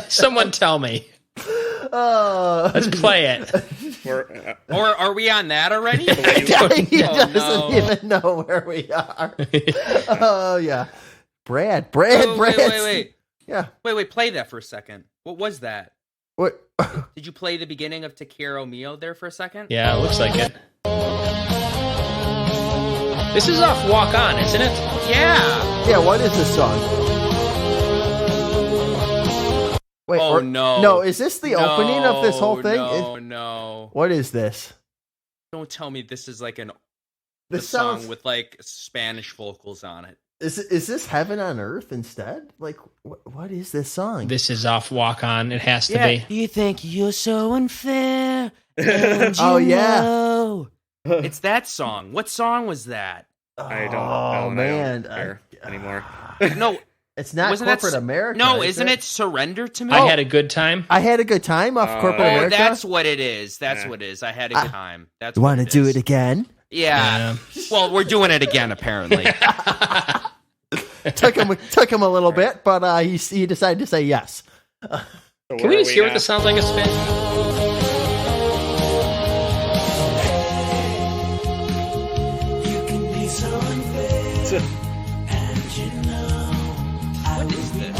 Someone tell me. Let's play it. Or are we on that already? He Oh, doesn't no. even know where we are. Oh, yeah. Brad. Oh, wait. Yeah. Wait, play that for a second. What was that? What? Did you play the beginning of Te Quiero Mio there for a second? Yeah, it looks like it. This is off Walk On, isn't it? Yeah. Yeah, what is this song? Wait, Oh, no. No, is this the opening of this whole thing? No. What is this? Don't tell me this is like the This song sounds. with like Spanish vocals on it. Is this Heaven on Earth instead? Like, what is this song? This is off Walk On. It has to be. You think you're so unfair. And Oh, you yeah. know. It's that song. What song was that? I don't know. Oh, man. I don't care anymore. No, It's not wasn't that Corporate America. No, is isn't it Surrender to Me? I had a good time. I had a good time off Corporate Oh, America. that's what it is. That's Yeah. what it is. I had a good time. That's You what want to do is. it again? Yeah. Well, we're doing it again, apparently. took him a little bit, but he decided to say yes. So Can we where just are hear what now? this sounds like a spin? You can be so unfair. And you know, What is this?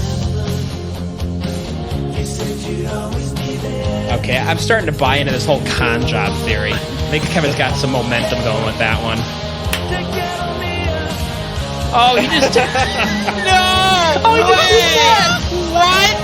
you said you'd always be there. Okay, I'm starting to buy into this whole con job theory. I think Kevin's got some momentum going with that one. Oh, he just no! Oh, he What?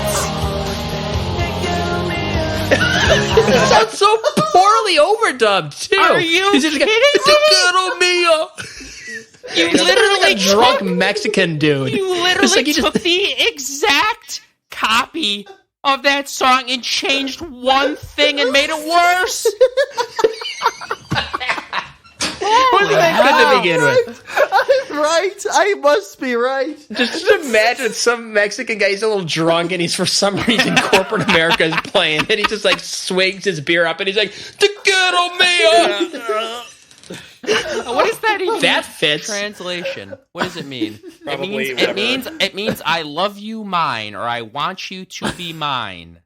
This sounds so poorly overdubbed too. Are you He's just kidding me? You He's literally like a drunk Mexican dude. You It's literally like he just- took the exact copy of that song and changed one thing and made it worse. Wasn't that good to begin with? I'm right. I must be right. Just imagine some Mexican guy, he's a little drunk, and he's for some reason Corporate America is playing, and he just like swings his beer up, and he's like, "Te quiero mio." What is that even? That fits. Translation. What does it mean? Probably it means I love you mine, or I want you to be mine.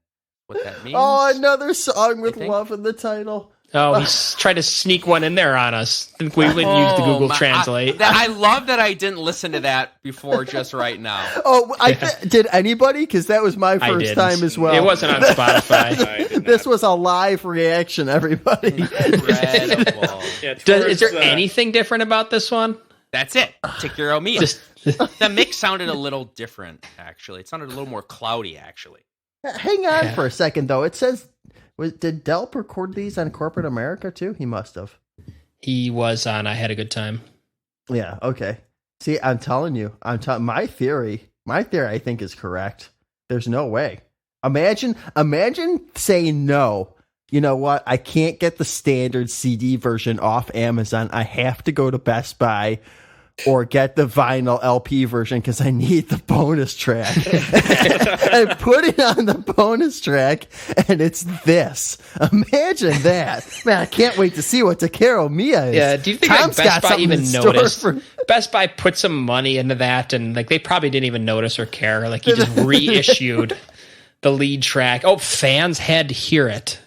What that means? Oh, another song with think? love in the title. Oh, he's trying to sneak one in there on us. I think we wouldn't use the Google Translate. I love that I didn't listen to that before just right now. Oh, did anybody? Because that was my I first didn't. time as well. It wasn't on Spotify. I did This not. was a live reaction, everybody. Incredible. Yeah, Is there towards, anything different about this one? That's it. Te quiero mio. Just The mix sounded a little different, actually. It sounded a little more cloudy, actually. Hang on for a second, though. It says, did Delp record these on Corporate America, too? He must have. he was on I Had a Good Time. Yeah, okay. See, I'm telling you, my theory, I think is correct. There's no way. Imagine saying no. You know what? I can't get the standard CD version off Amazon. I have to go to Best Buy or get the vinyl LP version because I need the bonus track. And put it on the bonus track, and it's this. Imagine that. Man, I can't wait to see what Te Quiero Mia is. Yeah, do you think Tom's like, got Best Buy something even in store noticed? for- Best Buy put some money into that, and like they probably didn't even notice or care. Like he just reissued the lead track. Oh, fans had to hear it.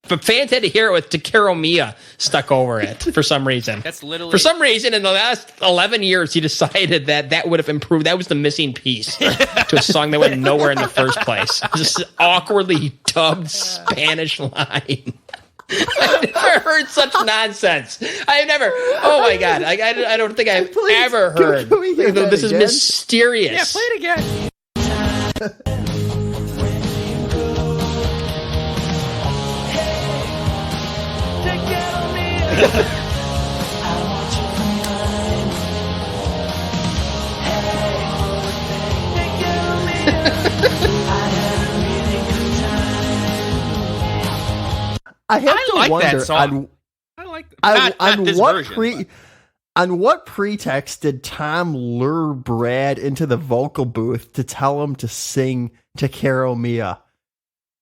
But fans had to hear it with Te Quiero Mia stuck over it for some reason. That's literally... For some reason, in the last 11 years, he decided that would have improved. That was the missing piece to a song that went nowhere in the first place. Just awkwardly dubbed Spanish line. I've never heard such nonsense. I've never. Oh my god! I don't think I've ever heard. Can we hear that This is again? mysterious. Yeah, play it again. I have to like wonder that song. I like on this what version. on what pretext did Tom lure Brad into the vocal booth to tell him to sing "Te Quiero Mia"?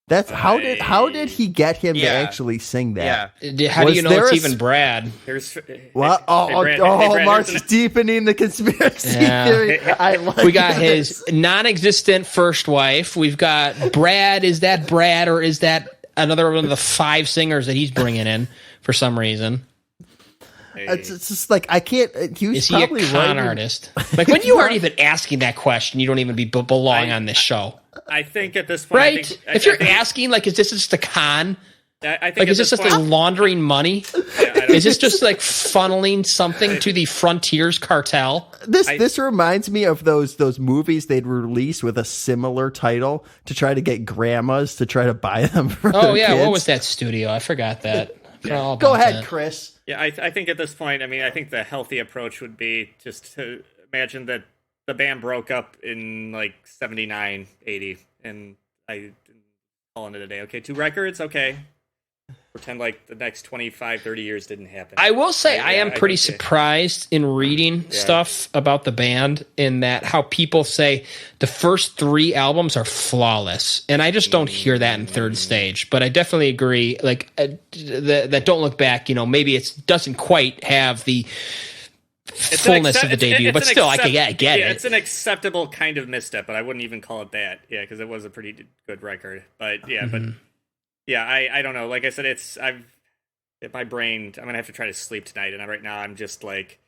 That's how did he get him to Yeah. actually sing that? Yeah. How do Was you know there it's a even Brad? Here's What? Brad, Brad, Mark's here's deepening the conspiracy Yeah. theory. I like We got this. his non-existent first wife. We've got Brad. Is that Brad or is that another one of the 5 singers that he's bringing in for some reason? It's just like I can't. He was Is he a probably con writing- artist? Like when you aren't even asking that question, you don't even belong on this show, I think at this point, right? If you're asking, like, is this just a con? I think Like, at is this this just like point, laundering money? Is this just like funneling something to the Frontiers cartel? This reminds me of those movies they'd release with a similar title to try to get grandmas to try to buy them for Oh their yeah, kids. what was that studio? I forgot that. Forgot all Go about ahead, that. Chris. Yeah, I think at this point, I mean, I think the healthy approach would be just to imagine that the band broke up in like 79, 80, and I calling it a day. Okay, 2 records, okay. Pretend like the next 25, 30 years didn't happen. I will say Yeah, I am I pretty think, surprised in reading stuff about the band in that how people say the first 3 albums are flawless, and I just don't hear that in Third Stage. But I definitely agree. Like that Don't Look Back, you know, maybe it doesn't quite have the fullness of the debut, but still, I get it. It's an acceptable kind of misstep, but I wouldn't even call it that. Yeah, because it was a pretty good record. But yeah, Mm-hmm. but yeah, I don't know. Like I said, my brain. I'm gonna have to try to sleep tonight, and right now I'm just like,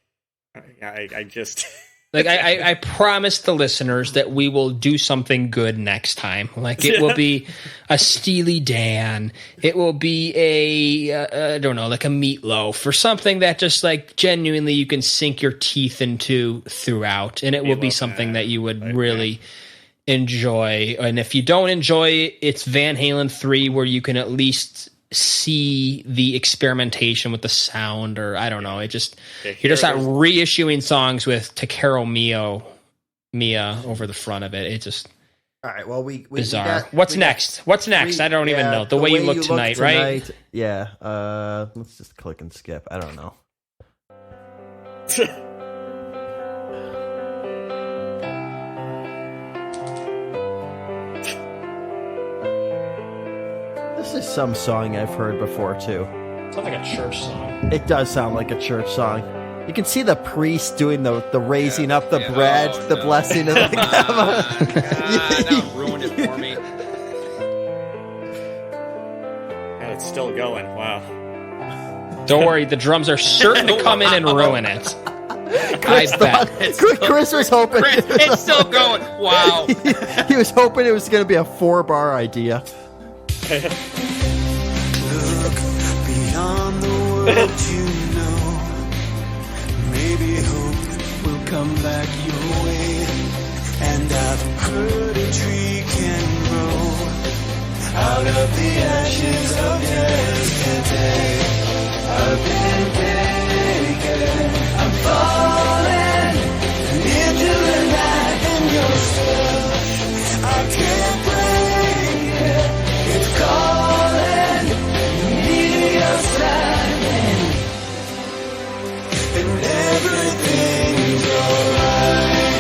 I just. Like I promise the listeners that we will do something good next time. Like it will be a Steely Dan. It will be I don't know, like a Meatloaf or something that just like genuinely you can sink your teeth into throughout, and it will be something that you would really enjoy. And if you don't enjoy it, it's Van Halen 3, where you can at least see the experimentation with the sound, or I don't know. It just you're just not reissuing songs with Te Quiero Mia over the front of it. It just All right. Well, we bizarre. What's next? What's next? I don't even know. The way you look tonight, right? Yeah. Let's just click and skip. I don't know. This is some song I've heard before too. Sounds like a church song. It does sound like a church song. You can see the priest doing the raising up the bread, the blessing of the God, now ruined it for me. And it's still going. Wow. Don't worry, the drums are certain to come in and ruin it. I bet. Chris was hoping It's still going. Wow. he was hoping it was going to be a 4-bar idea. Look beyond the world you know. Maybe hope will come back your way. And I've heard a tree can grow out of the ashes of yesterday. I've been taken, I'm falling into the night and your touch. I can't break it. It's calling me outside, and everything's alright.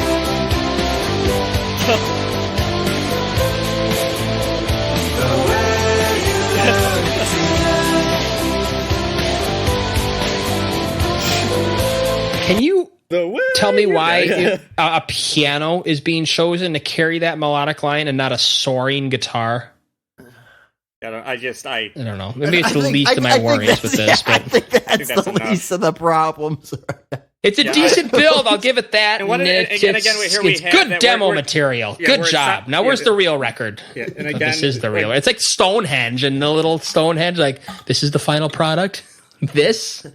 The way you look tonight. Can you tell me why a piano is being chosen to carry that melodic line and not a soaring guitar? I don't know. Maybe it's the least of my worries with this, I but think that's that's the enough. least of the problems. It's a decent build. I'll give it that. And again, here we it's have good that demo we're- material. yeah, Good where it's job. not- Now, where's the real record? Yeah, and Oh, again, this is the real. It's like Stonehenge, and the little Stonehenge. Like, this is the final product. This.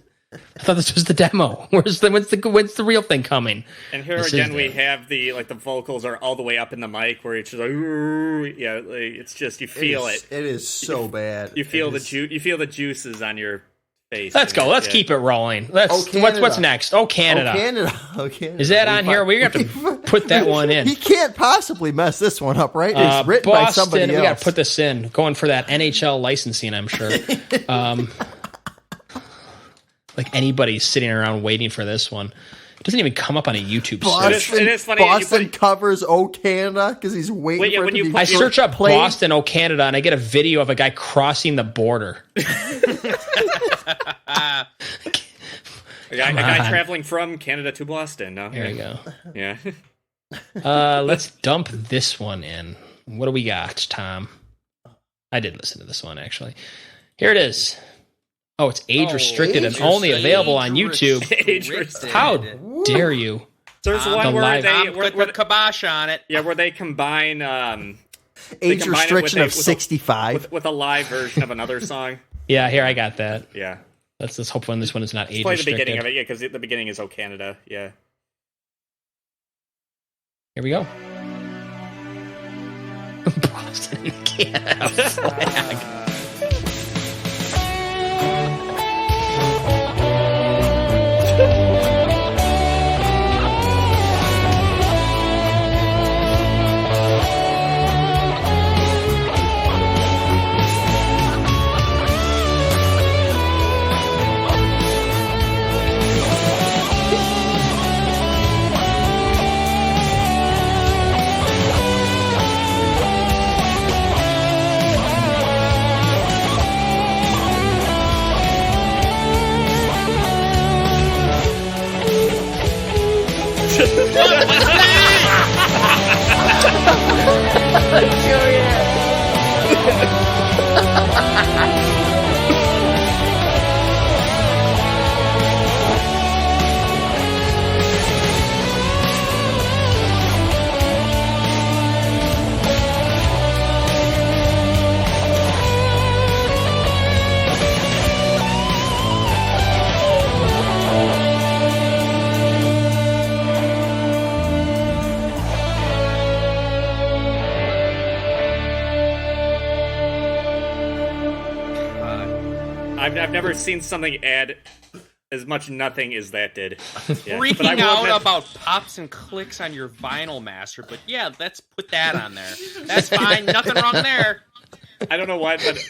I thought this was the demo. When's the real thing coming? And here This again, is we the- have the vocals are all the way up in the mic, where it's just like, "Ooh," yeah, like, it's just you feel it. It is so bad. You feel It the is- You feel the juices on your face. Let's go. Let's Yeah. keep it rolling. Oh, Canada. What's next? Oh, Canada. Oh, Canada. Oh, Canada. Is that on here? We're gonna have to put that one in. He can't possibly mess this one up, right? It's written by Boston. somebody else. We got to put this in. Going for that NHL licensing, I'm sure. Like anybody's sitting around waiting for this one. It doesn't even come up on a YouTube search. It is funny that you Boston put- covers "Oh Canada" because he's waiting Wait, yeah, for it when to you be put I your- search up played. Boston, oh Canada, and I get a video of a guy crossing the border. A guy traveling from Canada to Boston. No, There you go. Yeah. Let's dump this one in. What do we got, Tom? I did listen to this one, actually. Here it is. Oh, it's age restricted and only available on YouTube. Age restricted. How dare you? There's the one where live- they I'm put the kibosh on it. where they combine Age combine it restriction with of 65. with a live version of another song. Yeah, here I got that. Yeah. Let's hope when this one is not age Play the restricted. beginning of it, yeah, because the beginning is "Oh Canada." Yeah. Here we go. Boston, Canada flag. I've never seen something add as much nothing as that did. Yeah. But I Freaking will out admit- about pops and clicks on your vinyl master, but yeah, let's put that on there. That's fine. Nothing wrong there. I don't know why, but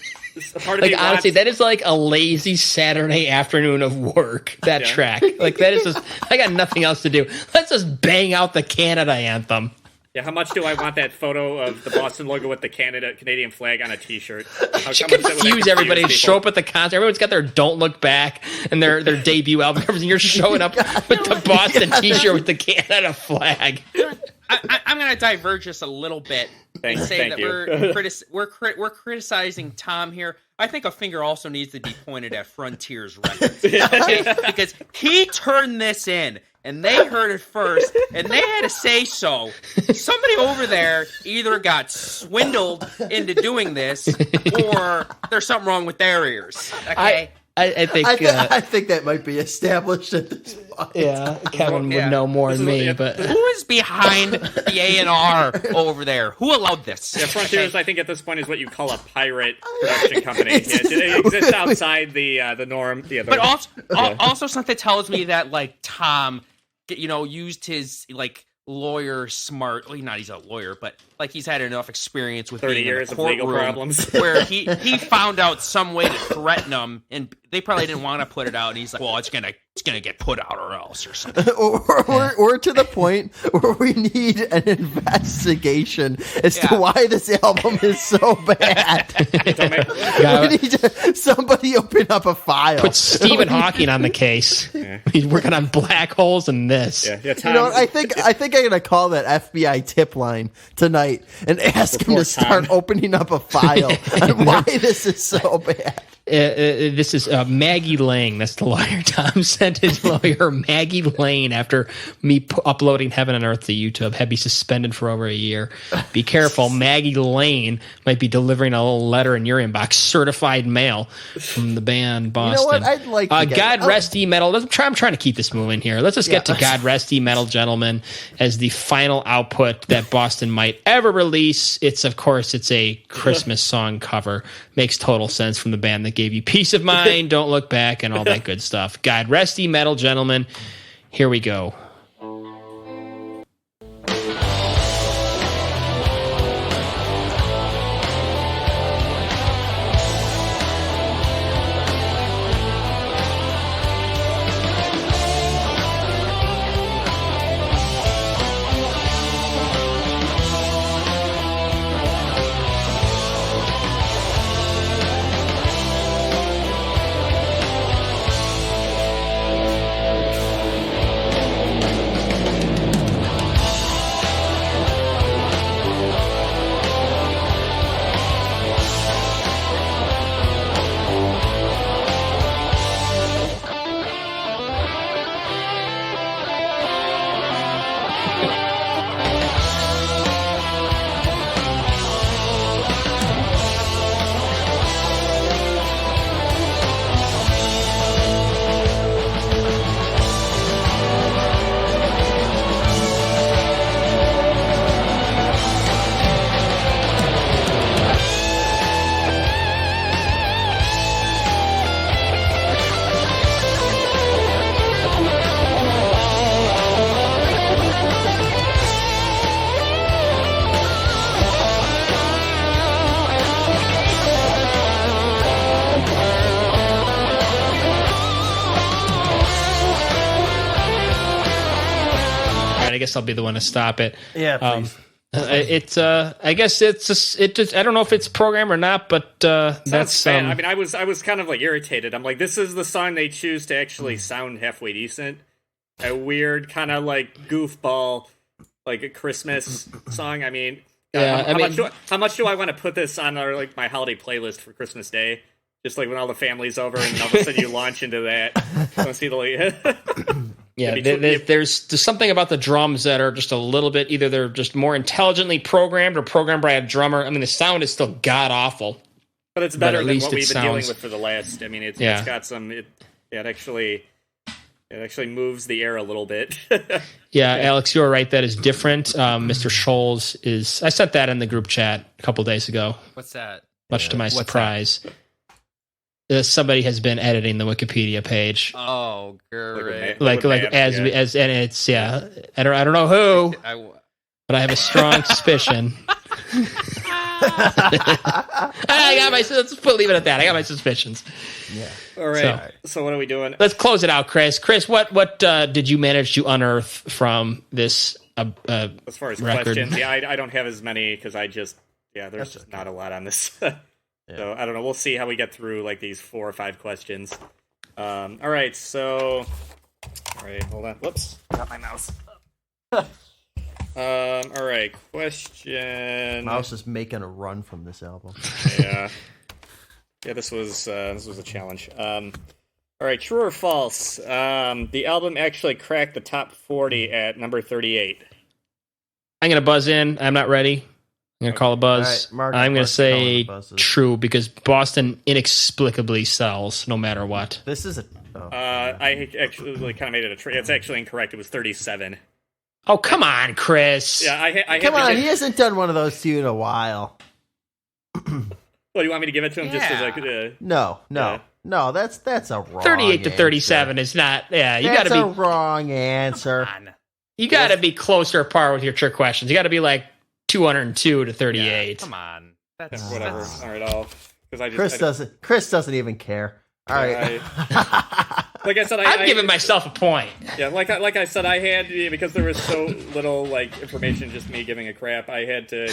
a part of Like me honestly, wants- that is like a lazy Saturday afternoon of work. That Yeah. track, like that is just. I got nothing else to do. Let's just bang out the Canada anthem. Yeah, how much do I want that photo of the Boston logo with the Canadian flag on a T-shirt? How Should much that would confuse everybody. people? Show up at the concert. Everyone's got their "Don't Look Back" and their debut album covers, and you're showing up with the Boston T-shirt with the Canada flag. I'm going to diverge just a little bit and say Thank that you. we're criticizing Tom here. I think a finger also needs to be pointed at Frontiers Records because he turned this in. And they heard it first, and they had to say so. Somebody over there either got swindled into doing this, or there's something wrong with their ears. Okay? I think. I think that might be established at this point. Yeah, Kevin Yeah. would know more than me, but Who is behind the A&R over there? Who allowed this? Yeah, Frontiers, I think at this point is what you call a pirate production company. Yeah, it exists outside the norm. Yeah, But also something tells me that like Tom, used his like lawyer smart. Well, he's a lawyer, but like he's had enough experience with 30 being years in of the legal courtroom problems. where he found out some way to threaten them, and they probably didn't want to put it out. And he's like, "Well, it's gonna get put out or else or something." or to the point where we need an investigation as to why this album is so bad. We need somebody open up a file. put Stephen Hawking on the case. He's working on black holes in this. Yeah, Tom, You know what? I think I'm gonna call that FBI tip line tonight and ask him to Report start Tom. opening up a file on why this is so bad. This is Maggie Lane. That's the lawyer. Tom sent his lawyer, Maggie Lane, after me uploading Heaven and Earth to YouTube. Had me suspended for over a year. Be careful. Maggie Lane might be delivering a little letter in your inbox, certified mail from the band Boston. You know what? I'd like to God Rest E Metal. I'm trying to keep this moving here. Let's just get to God Rest E Metal, gentlemen, as the final output that Boston might ever release. It's a Christmas song cover. Makes total sense from the band that gave you Peace of Mind, Don't Look Back, and all that good stuff. God Rest E Metal, gentlemen. Here we go. I guess I'll be the one to stop it. Yeah, please. I guess I don't know if it's programmed or not, but that's bad. I mean, I was kind of like irritated. I'm like, this is the song they choose to actually sound halfway decent. A weird kind of like goofball, like a Christmas song. I mean, how much do I want to put this on our like my holiday playlist for Christmas Day? Just like when all the family's over, and all of a sudden you launch into that. Don't see the yeah. There's something about the drums that are just a little bit either they're just more intelligently programmed or programmed by a drummer. I mean, the sound is still god awful, but it's better than what we've been dealing with for the last. I mean, it's got some. It actually moves the air a little bit. Yeah, Alex, you're right. That is different. Mr. Scholes is. I sent that in the group chat a couple days ago. What's that? Much to my surprise. Somebody has been editing the Wikipedia page. Oh, great! Like as and it's I don't know who, but I have a strong suspicion. I got my. Let's leave it at that. I got my suspicions. Yeah. All right. So what are we doing? Let's close it out, Chris. Chris, what did you manage to unearth from this? As far as record? Questions, I don't have as many because there's just not a lot on this. Yeah. So I don't know. We'll see how we get through like these 4 or 5 questions. All right. So, hold on. Whoops, got my mouse. All right. Question. Mouse is making a run from this album. Yeah. This was a challenge. All right. True or false? The album actually cracked the top 40 at number 38. I'm gonna buzz in. I'm not ready. I'm going to call a buzz. Right, I'm going to say true because Boston inexplicably sells no matter what. This is I actually kind of made it a trade. It's actually incorrect. It was 37. Oh, come on, Chris. Yeah, come on. He hasn't done one of those to you in a while. Well, you want me to give it to him just as like No, that's a wrong 38 to 37 is not. Yeah, you got to be a wrong answer. You got to be closer apart with your trick questions. You got to be like 202 to 38. Yeah, come on. That's whatever. All right, Chris doesn't even care. All right. Like I said, I'm giving myself a point. Yeah, like I said, I had because there was so little like information, just me giving a crap. I had to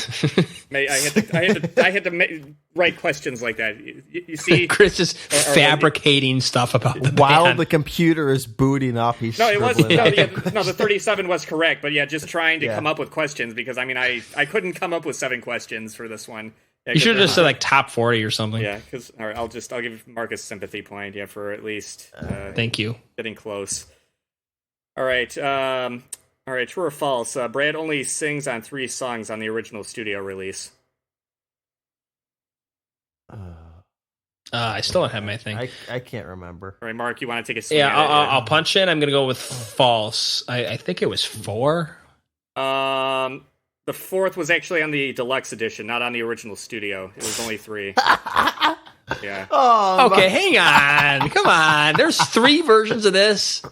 write questions like that. You see, Chris is fabricating stuff about the while band. The computer is booting up. He's the 37 was correct, but just trying to come up with questions because I mean I couldn't come up with 7 questions for this one. You should have just said like top 40 or something. Yeah, because all right, I'll give Marcus sympathy point. Yeah, for at least Thank you. getting close. All right, true or false? Brad only sings on 3 songs on the original studio release. I still don't have my thing. I can't remember. All right, Mark, you want to take a swing? Yeah, at it? I'll punch in. I'm gonna go with false. I think it was 4. The 4th was actually on the deluxe edition, not on the original studio. It was only 3. Yeah. Oh, Okay, hang on. Come on. There's 3 versions of this.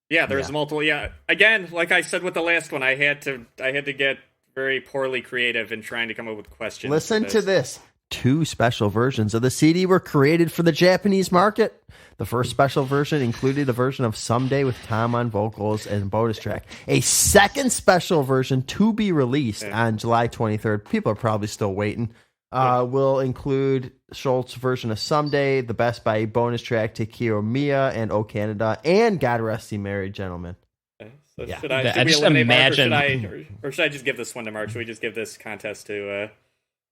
Yeah, there's multiple. Yeah, again, like I said with the last one, I had to get very poorly creative in trying to come up with questions. listen to this. 2 special versions of the CD were created for the Japanese market. The first special version included a version of Someday with Tom on vocals and bonus track. A second special version to be released on July 23rd. People are probably still waiting. Will include Schultz's version of Someday, the Best Buy bonus track to Kiyomiya and O Canada, and God Rest Ye Merry Gentlemen. Okay, so Yeah. should I we just eliminate imagine- Mark, or should I just give this one to Mark? Should we just give this contest to?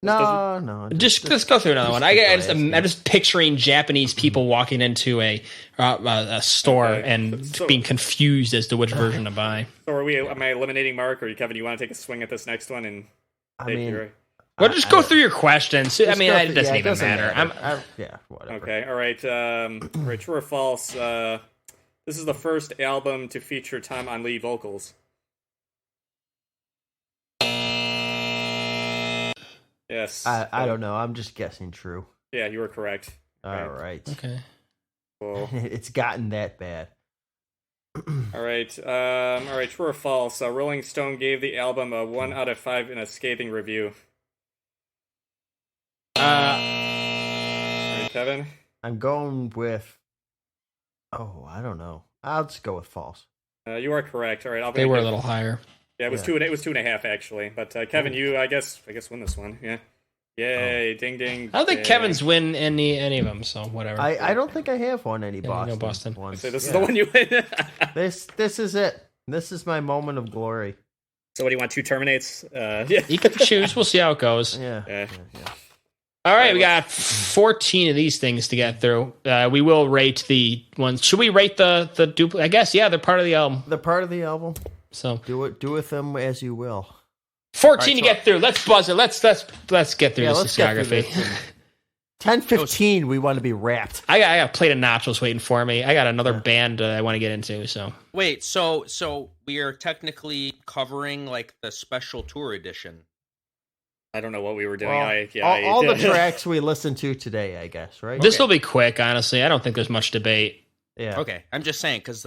No. Just let's go through another one. I'm just picturing Japanese people walking into a store Okay. and So- being confused as to which version to buy. So am I eliminating Mark, or Kevin? You want to take a swing at this next one and I take mean, your? Well, just go through your questions. I mean, it doesn't even matter. Whatever. Okay, all right. All right, true or false? This is the first album to feature Tom on lead vocals. Yes. I don't know. I'm just guessing true. Yeah, you were correct. All right. Okay. Cool. It's gotten that bad. All right. True or false? Rolling Stone gave the album a 1 out of 5 in a scathing review. All right, Kevin. I'm going with. Oh, I don't know. I'll just go with false. You are correct. All right, They were a little higher. Yeah, it was 2. It was 2.5 actually. But Kevin, you I guess win this one. Yeah. Yay! Ding ding. I don't think ding. Kevin's win any of them. So whatever. I don't think I have won any Boston. no Boston. Ones. So this is the one you win. This is it. This is my moment of glory. So what do you want? 2 terminates? Yeah. You can choose. We'll see how it goes. Yeah. All right, we got 14 of these things to get through. We will rate the ones. Should we rate the duplicate? I guess, yeah, they're part of the album. They're part of the album. So Do with them as you will. 14 to get through. Let's buzz it. Let's get through this let's get through discography. this. 10:15. We want to be wrapped. I got a plate of nachos waiting for me. I got another band I want to get into. So Wait, so we are technically covering like the special tour edition. I don't know what we were doing. Well, all the tracks we listened to today, I guess, right? this will be quick. Honestly, I don't think there's much debate. Yeah. Okay, I'm just saying because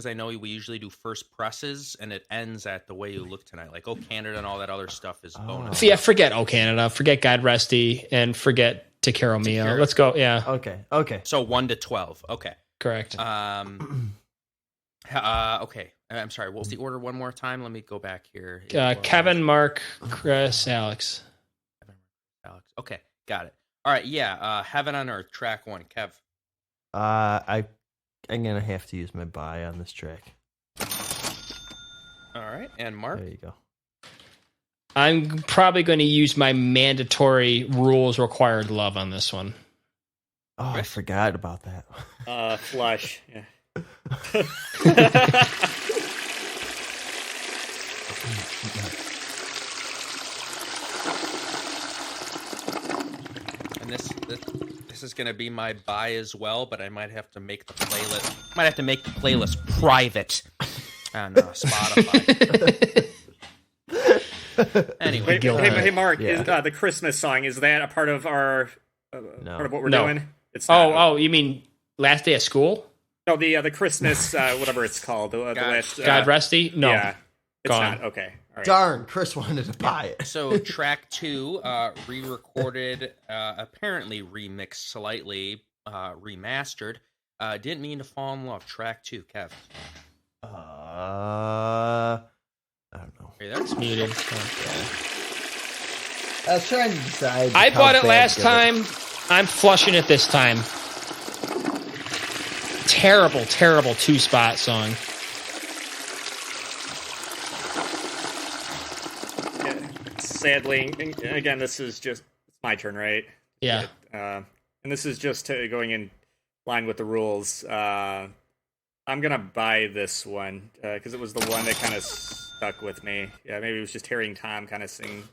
I know we usually do first presses and it ends at The Way You Look Tonight. Like, Canada and all that other stuff is bonus. So yeah, forget O Canada, forget God Resty, and forget Takero Mio. Let's go. Yeah. Okay. So 1 to 12. Okay. Correct. Okay. I'm sorry. What was the order one more time? Let me go back here. Kevin, Mark, Chris, Alex. Alex. Okay, got it. All right. Yeah. Heaven on Earth, track 1. Kev. I'm gonna have to use my buy on this track. All right. And Mark. There you go. I'm probably going to use my mandatory rules required love on this one. Oh, I forgot about that. Flush. Yeah. And this is going to be my buy as well, but I might have to make the playlist. Might have to make the playlist private on Spotify. Anyway, Hey, Mark, Yeah. is, the Christmas song, is that a part of our part of what we're No. doing? It's not. Oh, you mean Last Day of School? No, the Christmas whatever it's called. The last God Resty? No. Yeah, it's Gone. not. Okay. All right. Darn, Chris wanted to buy it. so track 2, re-recorded, apparently remixed slightly, remastered. Didn't Mean to Fall in Love. Track 2, Kev. I don't know. Hey, that's Muted. I was trying to decide. I how bought it bad last good time. I'm flushing it this time. Terrible 2-spot song. sadly, again, this is just it's my turn, right? Yeah. And this is just going in line with the rules. I'm gonna buy this one because it was the one that kind of stuck with me. Yeah, maybe it was just hearing Tom kind of sing.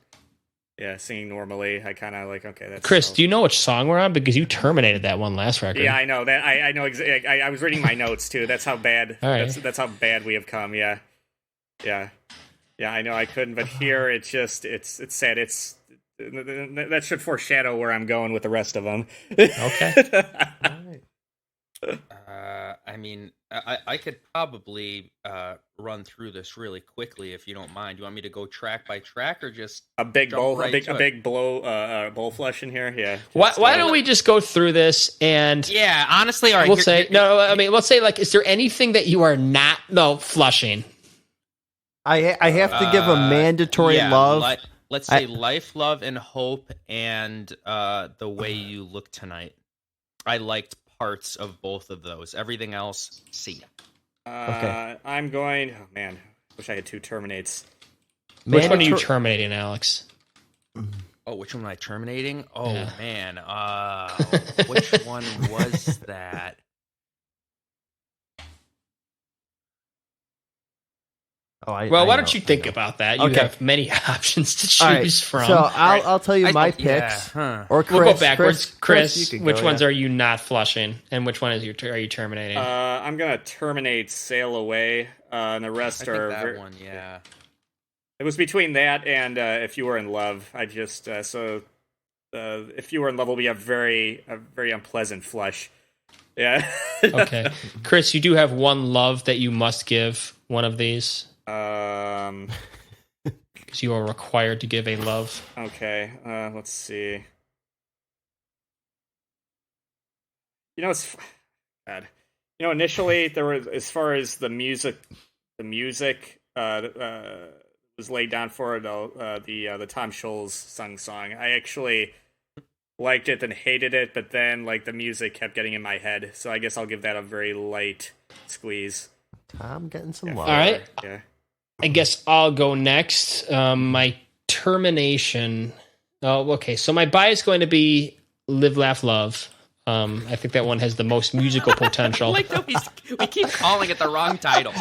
Yeah, singing normally. I kind of like, okay, that's... Chris, do you know which song we're on? Because you terminated that one last record. Yeah, I know that. I know exactly. I was reading my notes too. That's how bad. All right. That's how bad we have come. Yeah. I know I couldn't, but here it's just it's sad. It's that should foreshadow where I'm going with the rest of them. Okay. All right. I mean, I could probably run through this really quickly if you don't mind. You want me to go track by track or just a big jump bowl, right a to it? big bowl flush in here? Yeah. Why don't we just go through this and Yeah, honestly, all right. we'll say no. I mean, let's say like, is there anything that you are not flushing? I have to give a mandatory love. Let's say life, love, and hope, and the way you look tonight. I liked parts of both of those. Everything else, C. Okay. I'm going. Oh man, wish I had 2 terminates. Which one are you terminating, Alex? Oh, which one am I terminating? Oh Yeah. man, which one was that? Well, why don't you think about that? You Okay. have many options to choose All right, from. so I'll tell you my picks. Yeah, huh. Or Chris, We'll go backwards. Chris, you can which go, ones yeah. are you not flushing, and which one are you terminating? I'm gonna terminate Sail Away, and the rest I think are. that one, yeah. It was between that and If You Were in Love. I just If You Were in Love will be a very unpleasant flush. Yeah. Okay, Chris, you do have one love that you must give one of these because you are required to give a love. Okay. Let's see. You know, it's bad. You know, initially there was, as far as the music was laid down for it. The Tom Scholz sung song. I actually liked it and hated it, but then like the music kept getting in my head. So I guess I'll give that a very light squeeze. Tom getting some Yeah. love. All right, Yeah. I guess I'll go next. My termination. Oh, okay. So my buy is going to be Live, Laugh, Love. I think that one has the most musical potential. Like we keep calling it the wrong title.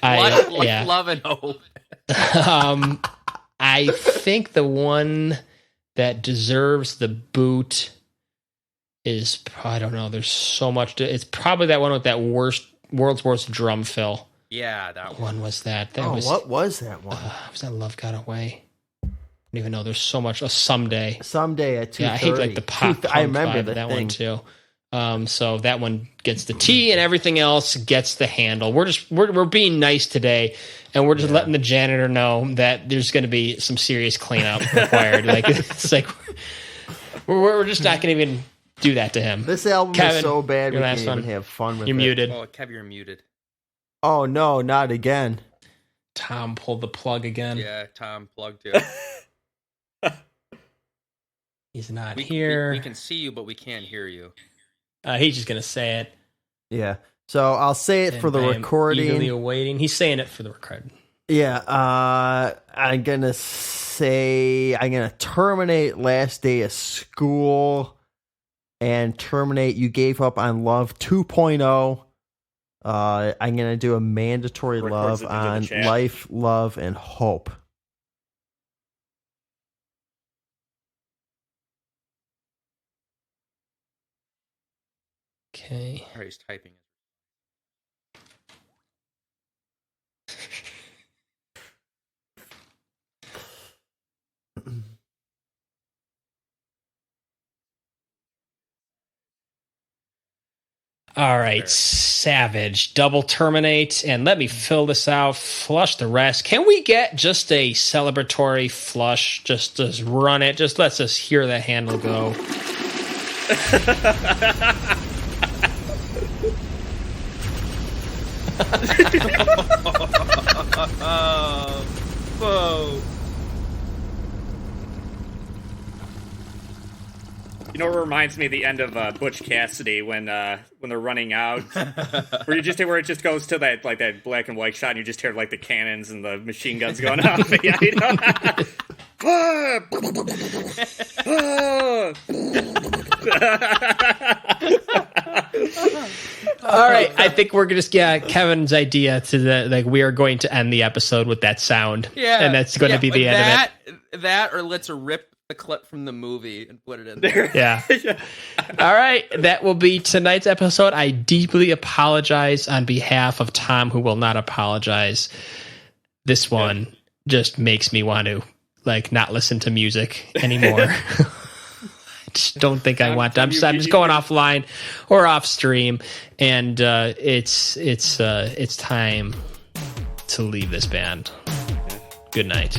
Yeah. Love and hope. I think the one that deserves the boot is, I don't know. There's so much. It's probably that one with that world's worst drum fill. Yeah, that What one. one was that? What was that one? Was that Love Got Away? I don't even know. There's so much. Someday. Someday at 2:30. Yeah, I hate like the pop. I remember vibe of that one too. So that one gets the T, and everything else gets the handle. We're being nice today, and we're just letting the janitor know that there's going to be some serious cleanup required. Like it's like we're just not going to even do that to him. This album Kevin, is so bad we your can't last even one. have fun with You're it. muted. Oh, Kev, you're muted. Oh no, not again. Tom pulled the plug again. Yeah, Tom plugged you. He's not We here. we can see you, but we can't hear you. He's just going to say it. Yeah. So I'll say it for the And I am recording. Eagerly awaiting. He's saying it for the recording. Yeah, I'm gonna terminate Last Day of School and terminate You Gave Up on Love 2.0. I'm gonna do a mandatory Records love it into the on chat. Life, Love, and Hope. Okay. All right, he's typing. All right, There. Savage, double terminate, and let me fill this out, flush the rest. Can we get just a celebratory flush? Just run it. Just let's us hear the handle go. Whoa. You know, it reminds me of the end of Butch Cassidy when they're running out, where it just goes to that black and white shot, and you just hear like the cannons and the machine guns going off. Yeah, you know? All right, I think we're just Kevin's idea to we are going to end the episode with that sound. Yeah, and that's going to be the end of it. That, or let's rip the clip from the movie and put it in there. Yeah. All right, that will be tonight's episode. I deeply apologize on behalf of Tom, who will not apologize. This one just makes me want to not listen to music anymore. I just don't think I want to. I'm just going offline or off stream, and it's time to leave this band. Good night.